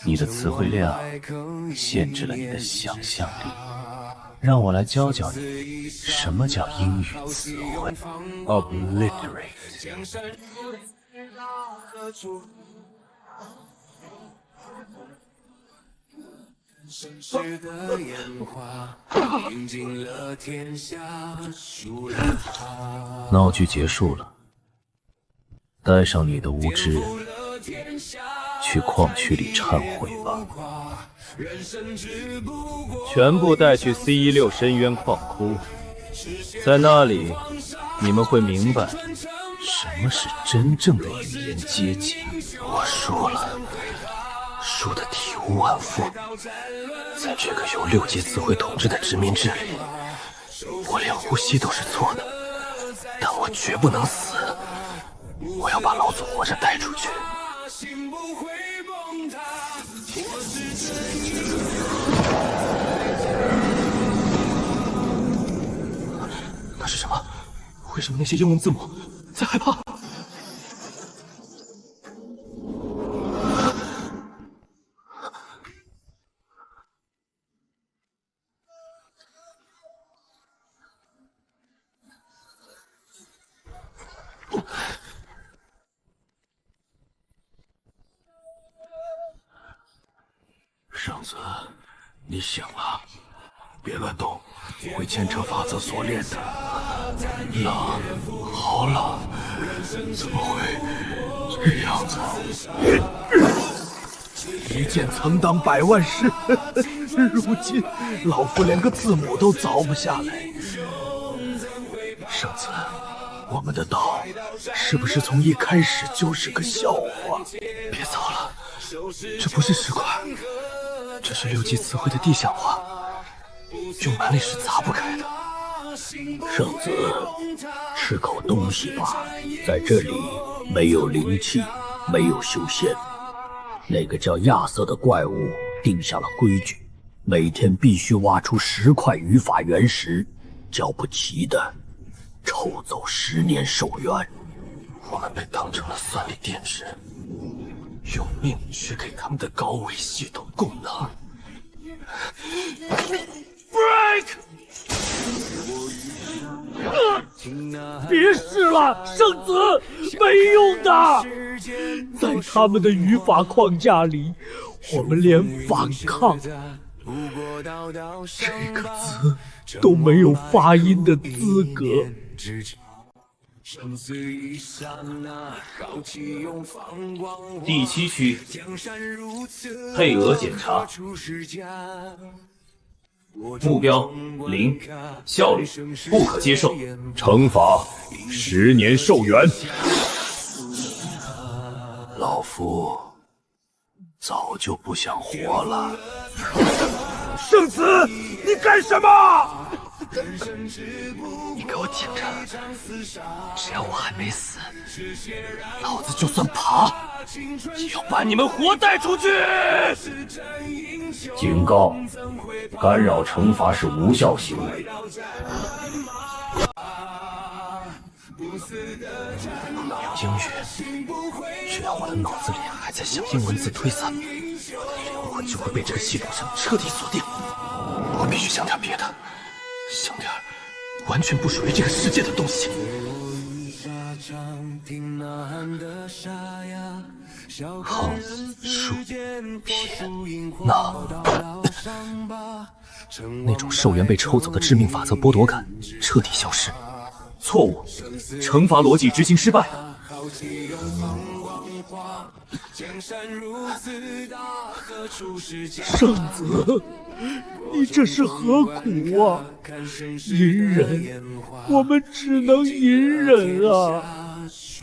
你的词汇量限制了你的想象力，让我来教教你什么叫英语词汇。Obliterate。闹剧结束了，带上你的无知，去矿区里忏悔吧。全部带去 C16深渊矿窟，在那里你们会明白什么是真正的语言阶级。我输了，输得体无完肤。在这个由6阶词汇统治的殖民制里，我连呼吸都是错的，但我绝不能死。我要把老祖活着带出去，那是什么？为什么那些英文字母在害怕？圣子，你醒了，别乱动，我会牵扯法则所炼的。冷，好冷，怎么会这样子？一剑曾当百万师，如今老夫连个字母都凿不下来。圣子，我们的道是不是从一开始就是个笑话？别凿了，这不是石块，这是6级词汇的地象化，用蛮力是砸不开的。圣子，吃口东西吧，在这里没有灵气，没有修仙。那个叫亚瑟的怪物定下了规矩，每天必须挖出10块语法原石，交不齐的抽走10年寿元。我们被当成了算力电池，用命去给他们的高维系统供能。Break！ 别试了，圣子，没用的。在他们的语法框架里，我们连反抗这个字都没有发音的资格。第7区配额检查，目标0，效率不可接受，惩罚10年寿元。老夫早就不想活了。圣子，你干什么？你给我挺着，只要我还没死，老子就算爬，也要把你们活带出去！警告：干扰惩罚是无效行为。英语，只要我的脑子里还在向英文字推散，我的灵魂就会被这个系统上彻底锁定。我必须想点别的，想点完全不属于这个世界的东西。横、竖、撇、捺，那种寿元被抽走的致命法则剥夺感彻底消失。错误，惩罚逻辑执行失败。圣子，你这是何苦啊？隐忍，我们只能隐忍啊！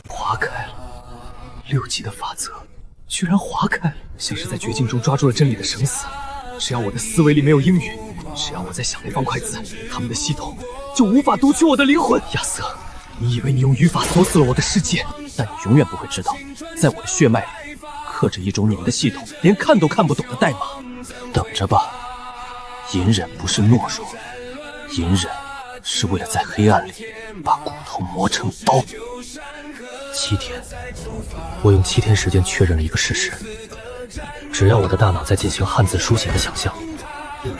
划开了，6级的法则居然划开了，像是在绝境中抓住了真理的绳索。只要我的思维里没有英语，只要我在想那方块字，他们的系统就无法读取我的灵魂。亚瑟，你以为你用语法锁死了我的世界，但你永远不会知道，在我的血脉里刻着一种你们的系统连看都看不懂的代码。等着吧，隐忍不是懦弱，隐忍是为了在黑暗里把骨头磨成刀。7天，我用7天时间确认了一个事实：只要我的大脑在进行汉字书写的想象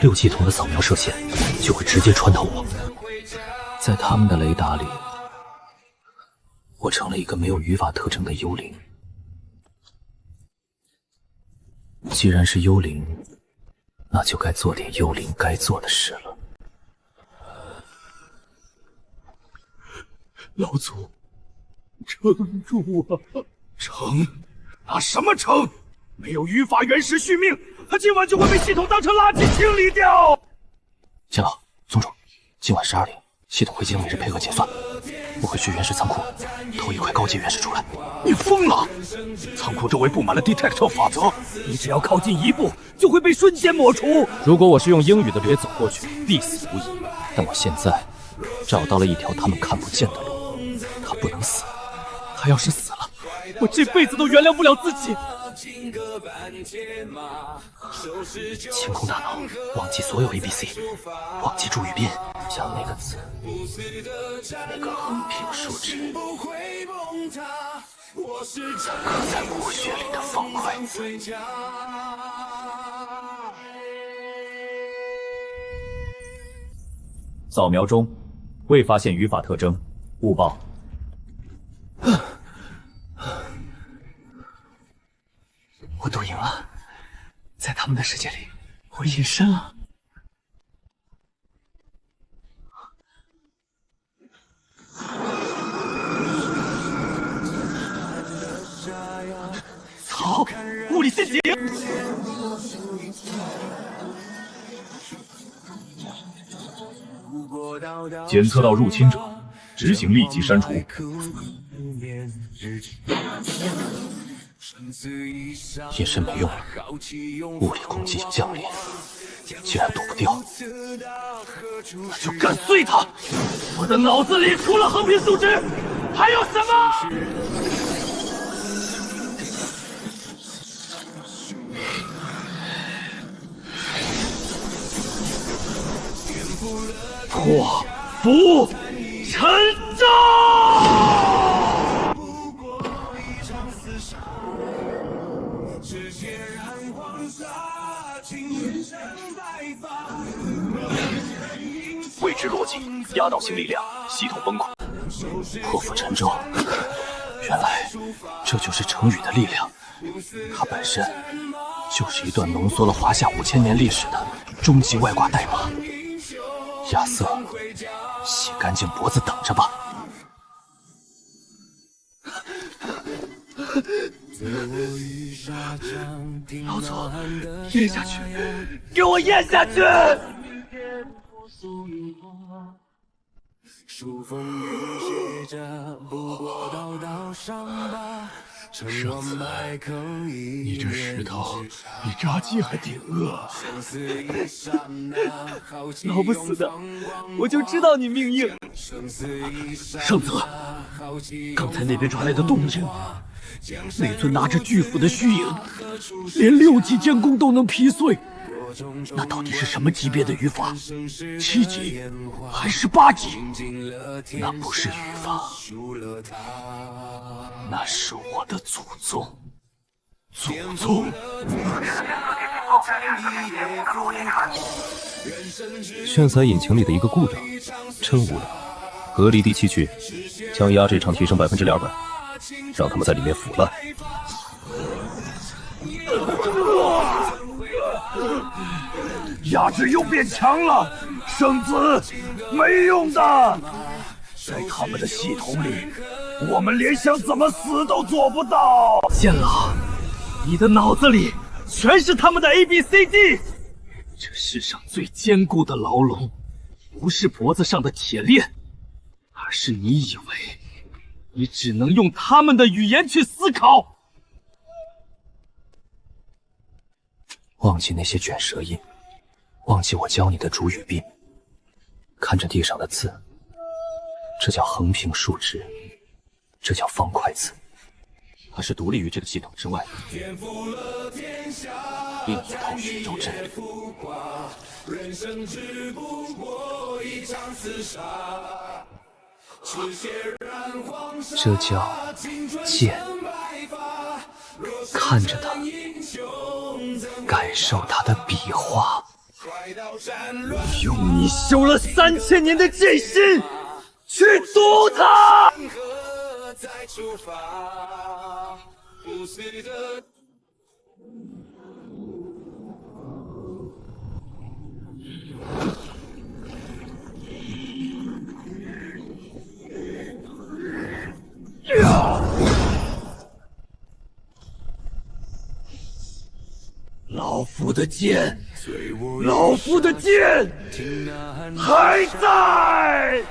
，6系统的扫描射线就会直接穿透我。在他们的雷达里，我成了一个没有语法特征的幽灵。既然是幽灵，那就该做点幽灵该做的事了。老祖，撑住啊！撑？拿什么撑？没有语法原石续命，他今晚就会被系统当成垃圾清理掉。监老、宗主，今晚12点，系统会经每日配合结算。我会去原石仓库偷1块高阶原石出来。你疯了！仓库周围布满了 detect 法则，你只要靠近1步，就会被瞬间抹除。如果我是用英语的别走过去，必死无疑。但我现在找到了一条他们看不见的路，他不能死。他要是死了，我这辈子都原谅不了自己。清空大脑，忘记所有 ABC， 忘记朱宇斌，将那个字，那个横平竖直，刻在骨血里的方块字。扫描中，未发现语法特征，勿报。我赌赢了，在他们的世界里，我隐身了。操！物理陷阱！检测到入侵者，执行立即删除。隐身没用了，物理攻击降临，既然躲不掉，那就干碎他！我的脑子里除了横平竖直，还有什么？破釜沉舟。未知逻辑，压倒性力量，系统崩溃。破釜沉舟，原来这就是成语的力量。它本身就是一段浓缩了华夏5000年历史的终极外挂代码。亚瑟，洗干净脖子等着吧。老左，咽下去，给我咽下去！上次你这石头比炸鸡还顶饿。老不死的，我就知道你命硬。圣泽，刚才那边传来的动静，那尊拿着巨斧的虚影，连6级监工都能劈碎。那到底是什么级别的语法？7级还是8级？那不是语法，那是我的祖宗。祖宗！炫彩引擎里的一个故障，真无聊。隔离第7区，将压制场提升200%，让他们在里面腐烂。压制又变强了，圣子，没用的。在他们的系统里，我们连想怎么死都做不到。剑老，你的脑子里全是他们的 ABCD。这世上最坚固的牢笼，不是脖子上的铁链，而是你以为你只能用他们的语言去思考。忘记那些卷舌音，忘记我教你的主语病。看着地上的字，这叫横平竖直，这叫方块字，它是独立于这个系统之外的，另一套宇宙真理。这叫剑。看着它，感受它的笔画，用你修了3000年的剑心去毒它！老夫的剑，老夫的剑还在。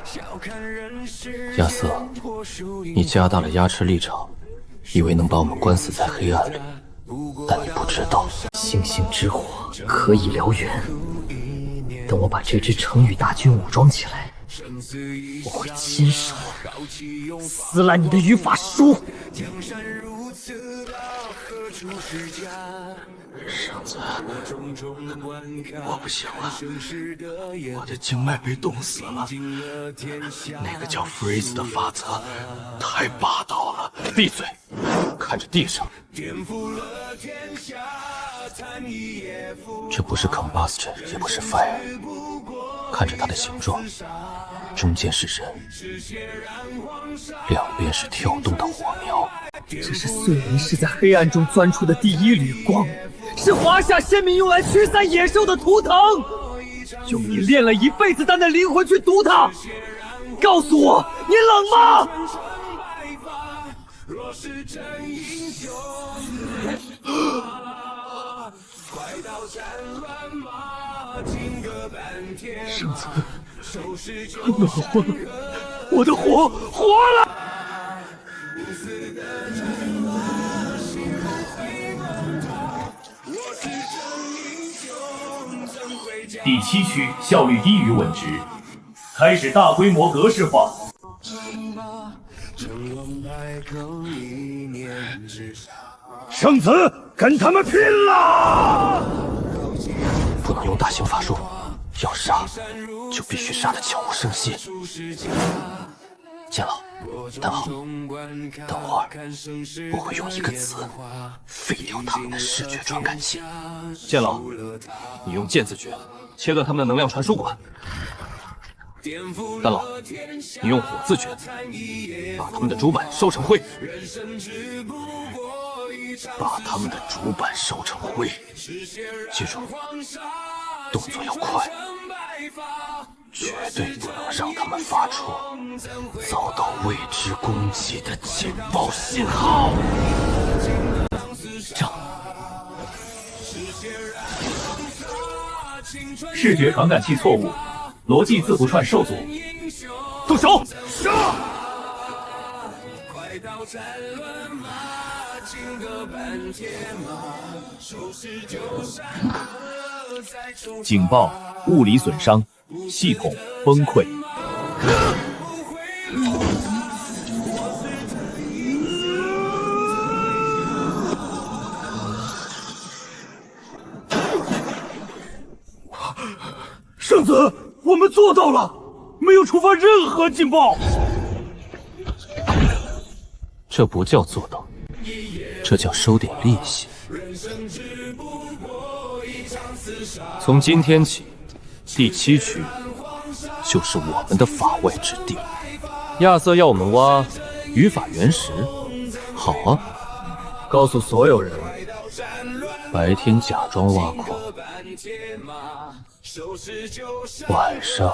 亚瑟，你加大了压制立场，以为能把我们关死在黑暗里，但你不知道，星星之火可以燎原。等我把这支成语大军武装起来，我会亲手撕烂你的语法书。圣子，我不行了，我的经脉被冻死了。那个叫 Freeze 的法则太霸道了。闭嘴！看着地上，这不是 combustion， 也不是 fire。看着它的形状，中间是人，两边是跳动的火苗。这是碎灵石在黑暗中钻出的第一缕光，是华夏先民用来驱散野兽的图腾。用你练了一辈子丹的灵魂去读它，告诉我，你冷吗？圣子，暖和了，我的火活了！第7区效率低于稳值，开始大规模格式化。圣子，跟他们拼了！不能用大型法术，要杀就必须杀得悄无声息。剑老，丹老，等会儿我会用一个词废掉他们的视觉传感器。剑老，你用剑字诀切断他们的能量传输管。丹老，你用火字诀把他们的主板烧成灰。把他们的主板烧成灰，记住，动作要快，绝对不能让他们发出遭到未知攻击的警报信号。上！视觉传感器错误，逻辑字符串受阻。动手！杀！警报：物理损伤，系统崩溃。圣子，我们做到了，没有触发任何警报。这不叫做到，这叫收点利息。从今天起，第7区就是我们的法外之地。亚瑟要我们挖语法原石，好啊，告诉所有人，白天假装挖矿，晚上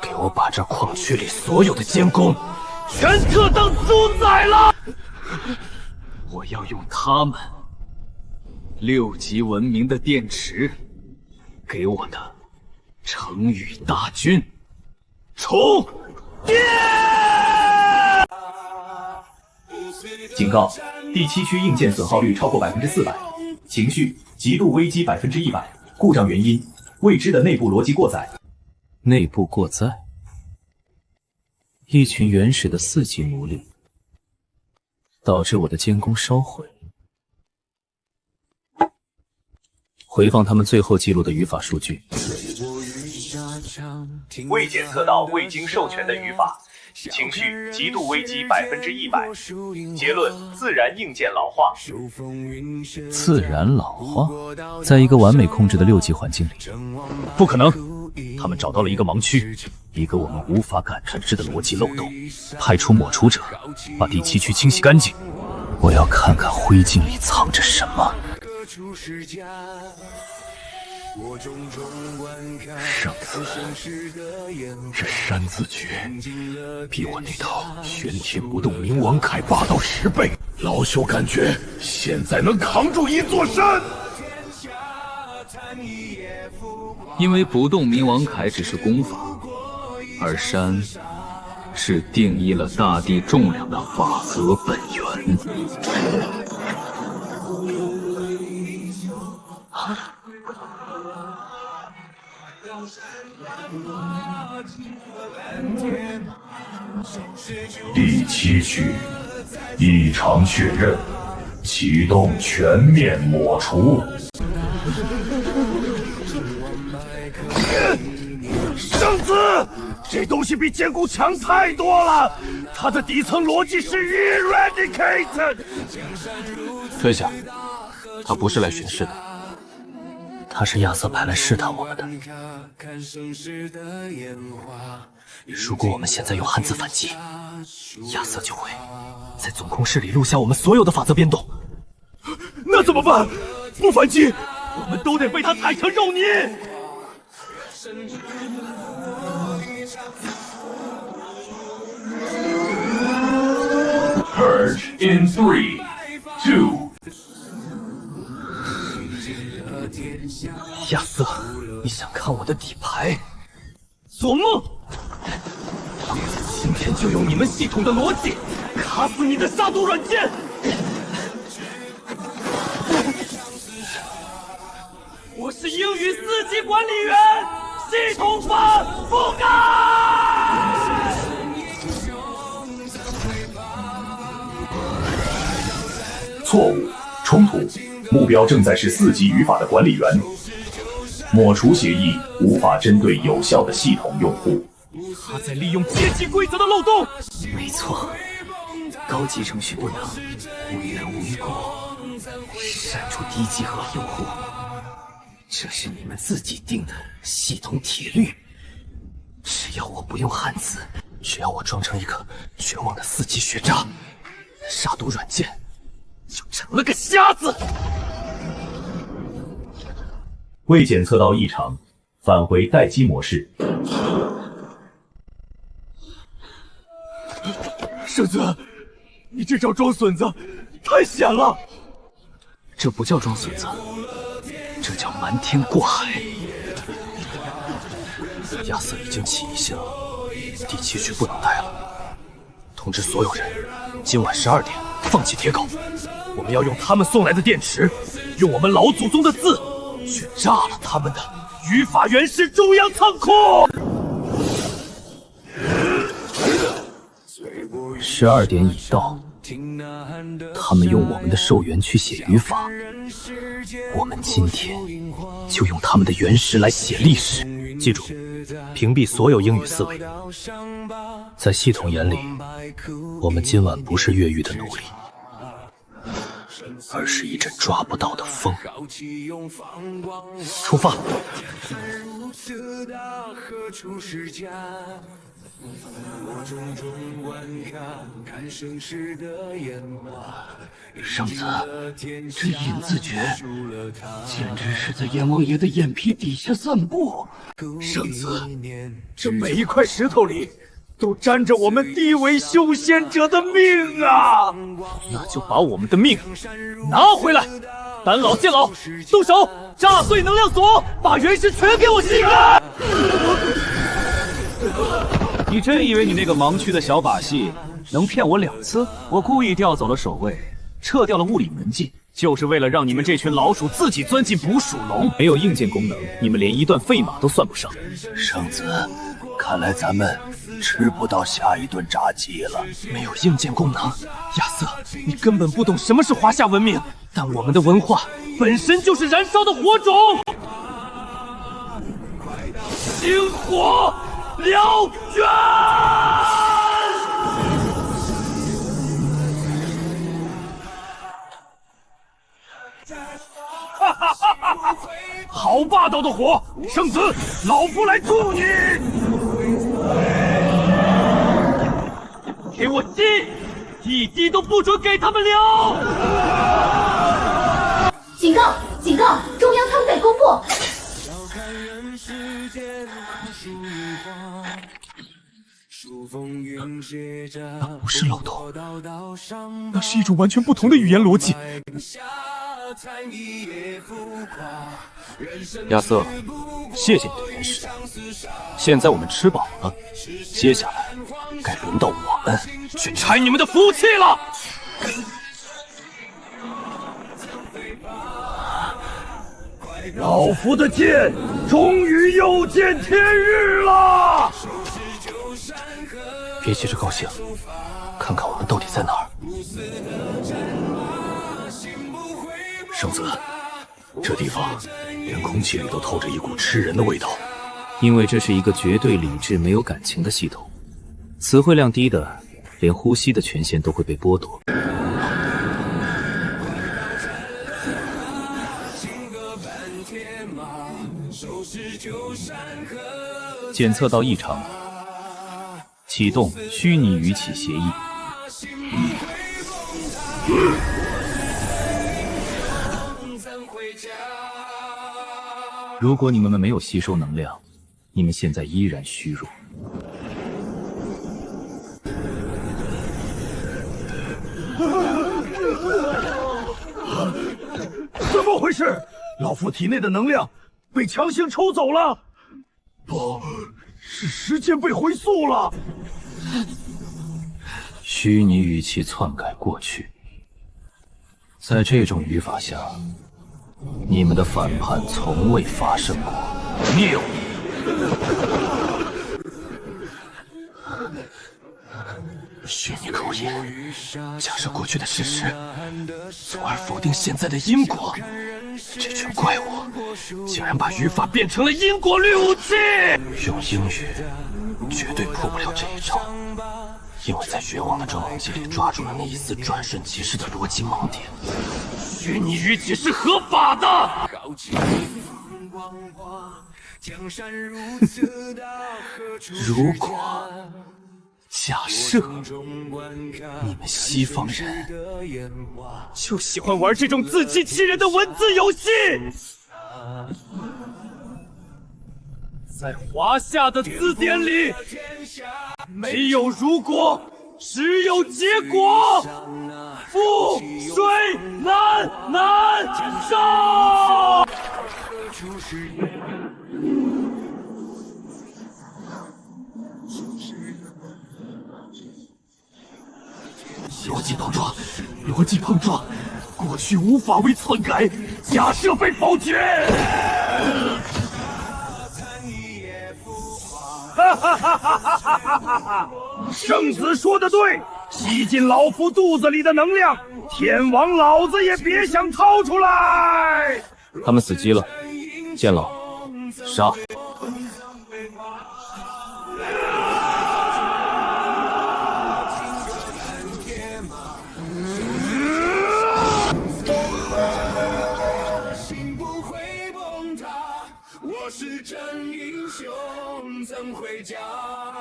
给我把这矿区里所有的监工全特当猪仔了！我要用他们6级文明的电池给我的成语大军充电！警告：第7区硬件损耗率超过400%，情绪极度危机100%，故障原因未知的内部逻辑过载。内部过载，一群原始的4级奴隶，导致我的监工烧毁。回放他们最后记录的语法数据。未检测到未经授权的语法，情绪极度危机100%。结论：自然硬件老化。自然老化，在一个完美控制的6级环境里，不可能。他们找到了一个盲区，一个我们无法感知的逻辑漏洞，派出抹除者，把第7区清洗干净。我要看看灰烬里藏着什么。圣子，这山字诀比我那套玄天不动冥王铠霸道10倍，老朽感觉现在能扛住一座山。因为不动冥王铠只是功法，而山是定义了大地重量的法则本源。第7区，异常确认，启动全面抹除。圣子，这东西比剑骨强太多了，它的底层逻辑是 eradicated。退下，他不是来巡视的，他是亚瑟派来试探我们的。如果我们现在用汉字反击，亚瑟就会在总控室里录下我们所有的法则变动。那怎么办？不反击，我们都得被他踩成肉泥。Purge in 3, 2。亚瑟，你想看我的底牌？做梦！今天就用你们系统的逻辑卡死你的杀毒软件！我是英语4级管理员，系统法覆盖。错误，冲突，目标正在是4级语法的管理员。抹除协议无法针对有效的系统用户。他在利用阶级规则的漏洞。没错，高级程序不能无缘无故删除低级和用户，这是你们自己定的系统铁律。只要我不用汉字，只要我装成一个绝望的4级学渣，杀毒软件就成了个瞎子。未检测到异常，返回待机模式。圣子，你这招装孙子太险了。这不叫装孙子，这叫瞒天过海。亚瑟已经起疑心了，第7区不能待了。通知所有人，今晚12点放弃铁镐。我们要用他们送来的电池，用我们老祖宗的字去炸了他们的语法原始中央仓库。12点已到，他们用我们的寿元去写语法，我们今天就用他们的原石来写历史。记住，屏蔽所有英语思维。在系统眼里，我们今晚不是越狱的奴隶，而是一阵抓不到的风。出发！圣子，这引字诀简直是在阎王爷的眼皮底下散步。圣子，这每一块石头里都沾着我们地位修仙者的命啊！那就把我们的命拿回来！单老、剑老，动手！炸碎能量锁，把原石全给我吸干！你真以为你那个盲区的小把戏能骗我2次？我故意调走了守卫，撤掉了物理门禁，就是为了让你们这群老鼠自己钻进捕鼠笼。没有硬件功能，你们连一段废马都算不上。圣子，看来咱们吃不到下一顿炸鸡了。没有硬件功能，亚瑟，你根本不懂什么是华夏文明。但我们的文化本身就是燃烧的火种。星火燎原！好霸道的火！圣子，老夫来助你！给我吸，一滴都不准给他们留！警告！警告！中央仓载公布。那不是漏洞，那是一种完全不同的语言逻辑。亚瑟，谢谢你的原始。现在我们吃饱了，接下来该轮到我们去拆你们的服务器了。老夫的剑终于又见天日了！别急着高兴，看看我们到底在哪儿。圣子，这地方连空气里都透着一股吃人的味道。因为这是一个绝对理智、没有感情的系统，词汇量低的，连呼吸的权限都会被剥夺。检测到异常，启动虚拟语起协议。如果你们没有吸收能量，你们现在依然虚弱。怎么回事？老夫体内的能量被强行抽走了？不，是时间被回溯了。虚拟语气篡改过去，在这种语法下，你们的反叛从未发生过。谬！虚拟口音，假设过去的事实，从而否定现在的因果。这群怪物竟然把语法变成了因果律武器！用英语绝对破不了这一招，因为在绝望的中记里抓住了那一丝转瞬即逝的逻辑盲点。虚拟语气是合法的。如果假设你们西方人就喜欢玩这种自欺欺人的文字游戏，在华夏的字典里，没有如果，只有结果。覆水难收。逻辑碰撞，逻辑碰撞，过去无法为篡改，假设被否决。哈哈哈哈哈哈哈！圣子说的对，吸进老夫肚子里的能量，天王老子也别想掏出来。他们死机了，剑老，杀！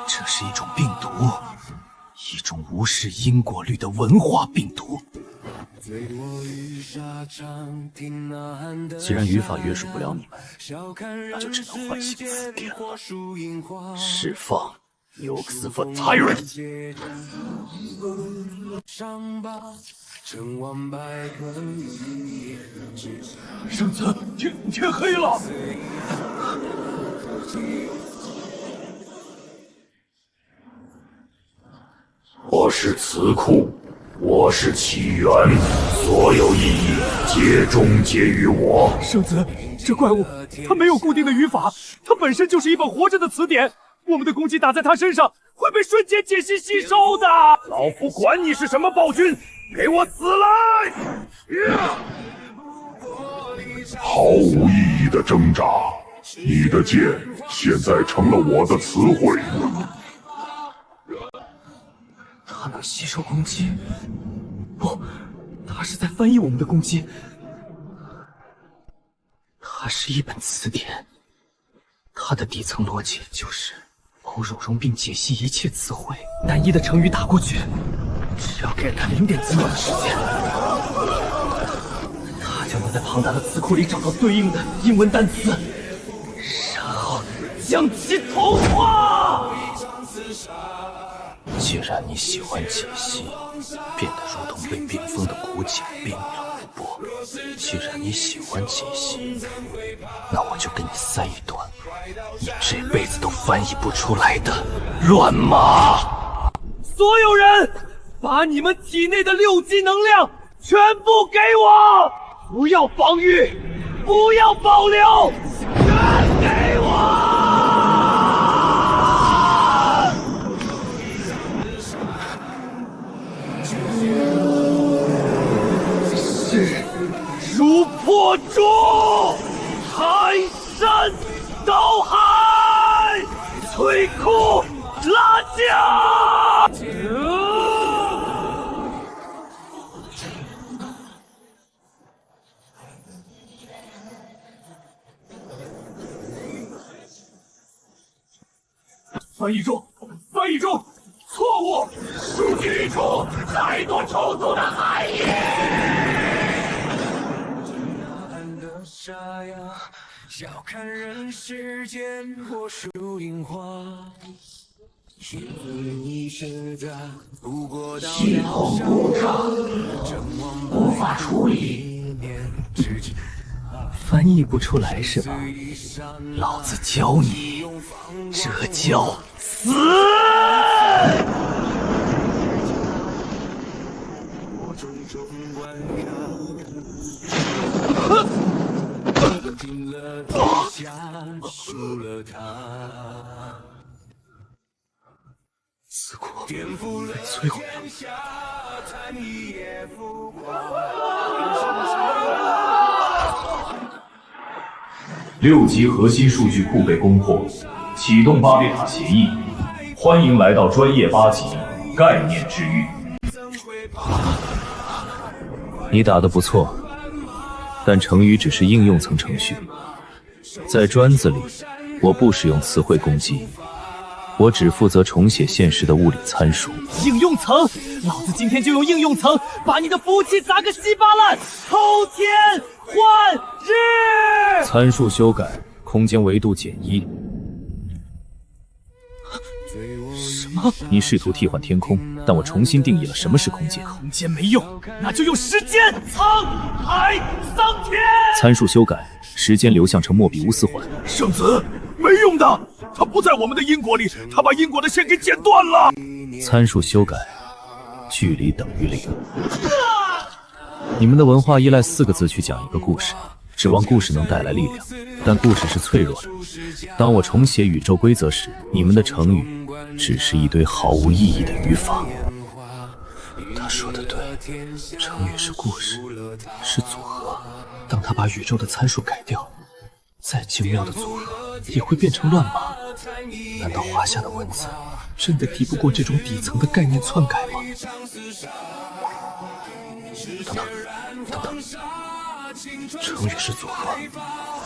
这是一种病毒，一种无视因果律的文化病毒。既然语法约束不了你们，那就只能唤醒词典了。释放 Yux for Tyrant。圣子，天黑了。我是词库，我是起源，所有意义皆终结于我。圣子，这怪物它没有固定的语法，它本身就是一本活着的词典。我们的攻击打在它身上，会被瞬间解析吸收的。老夫管你是什么暴君，给我死来！毫无意义的挣扎，你的剑现在成了我的词汇。它能吸收攻击？不，它是在翻译我们的攻击。它是一本词典，它的底层逻辑就是包容融并解析一切词汇，单一的成语打过去，只要给它0点几秒的时间，它就能在庞大的词库里找到对应的英文单词，然后将其同化。既然你喜欢解析，变得如同被冰封的古井，冰冷无波。既然你喜欢解析，那我就给你塞一段你这辈子都翻译不出来的乱码。所有人，把你们体内的6级能量全部给我！不要防御，不要保留，全给我！是如破竹，排山倒海，摧枯拉朽。翻译中，错误！数据中太多丑陋的含义。小看人世间火树银花，系统故障，无法处理。翻译不出来是吧？老子教你，这叫死！刺骨被摧毁了。6级核心数据库被攻破，启动巴别塔协议。欢迎来到专业8级概念之域。你打得不错，但成语只是应用层程序，在专子里，我不使用词汇攻击，我只负责重写现实的物理参数。应用层，老子今天就用应用层把你的服务器砸个稀巴烂，偷天换日！参数修改，空间维度减1。什么？你试图替换天空，但我重新定义了什么是空间。空间没用，那就用时间。沧海桑田。参数修改，时间流向成莫比乌斯环。圣子，没用的，他不在我们的因果里，他把因果的线给剪断了。参数修改，距离等于0。你们的文化依赖4个字去讲一个故事，指望故事能带来力量，但故事是脆弱的。当我重写宇宙规则时，你们的成语只是一堆毫无意义的语法。他说的对，成语是故事，是组合。当他把宇宙的参数改掉，再精妙的组合也会变成乱码。难道华夏的文字真的敌不过这种底层的概念篡改吗？等等，成语是组合，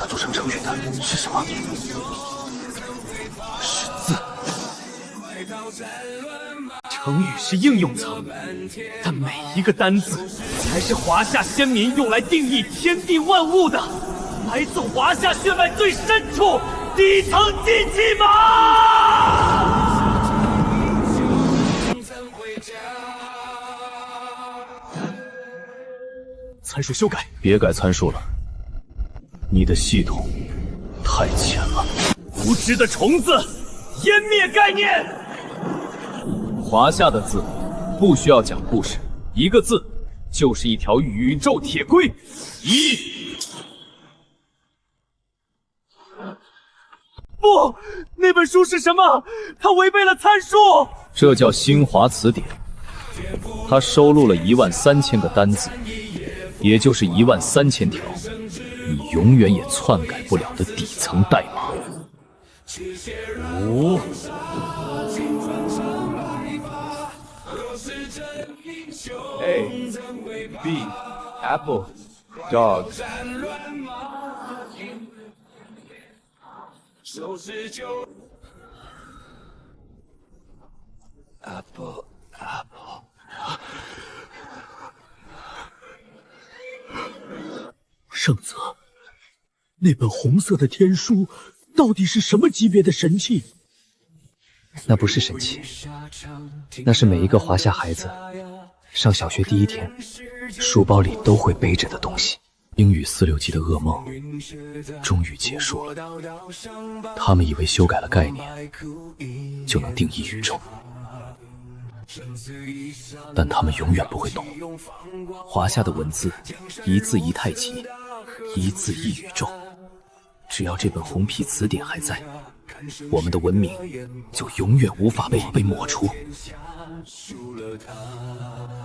那组成成语的是什么？是字。成语是应用层，但每一个单字才是华夏先民用来定义天地万物的，来自华夏血脉最深处底层机器码。参数修改，别改参数了，你的系统太浅了。无知的虫子，湮灭概念。华夏的字不需要讲故事，一个字就是一条宇宙铁规。不，那本书是什么？它违背了参数。这叫新华词典，它收录了13000个单字，也就是13000条你永远也篡改不了的底层代码。5 A B Apple Dog。Apple。圣子，那本红色的天书到底是什么级别的神器？那不是神器，那是每一个华夏孩子上小学第1天书包里都会背着的东西。英语4、6级的噩梦终于结束了，他们以为修改了概念就能定义宇宙，但他们永远不会懂。华夏的文字，一字一太极，一字一宇宙。只要这本红皮词典还在，我们的文明就永远无法被抹除。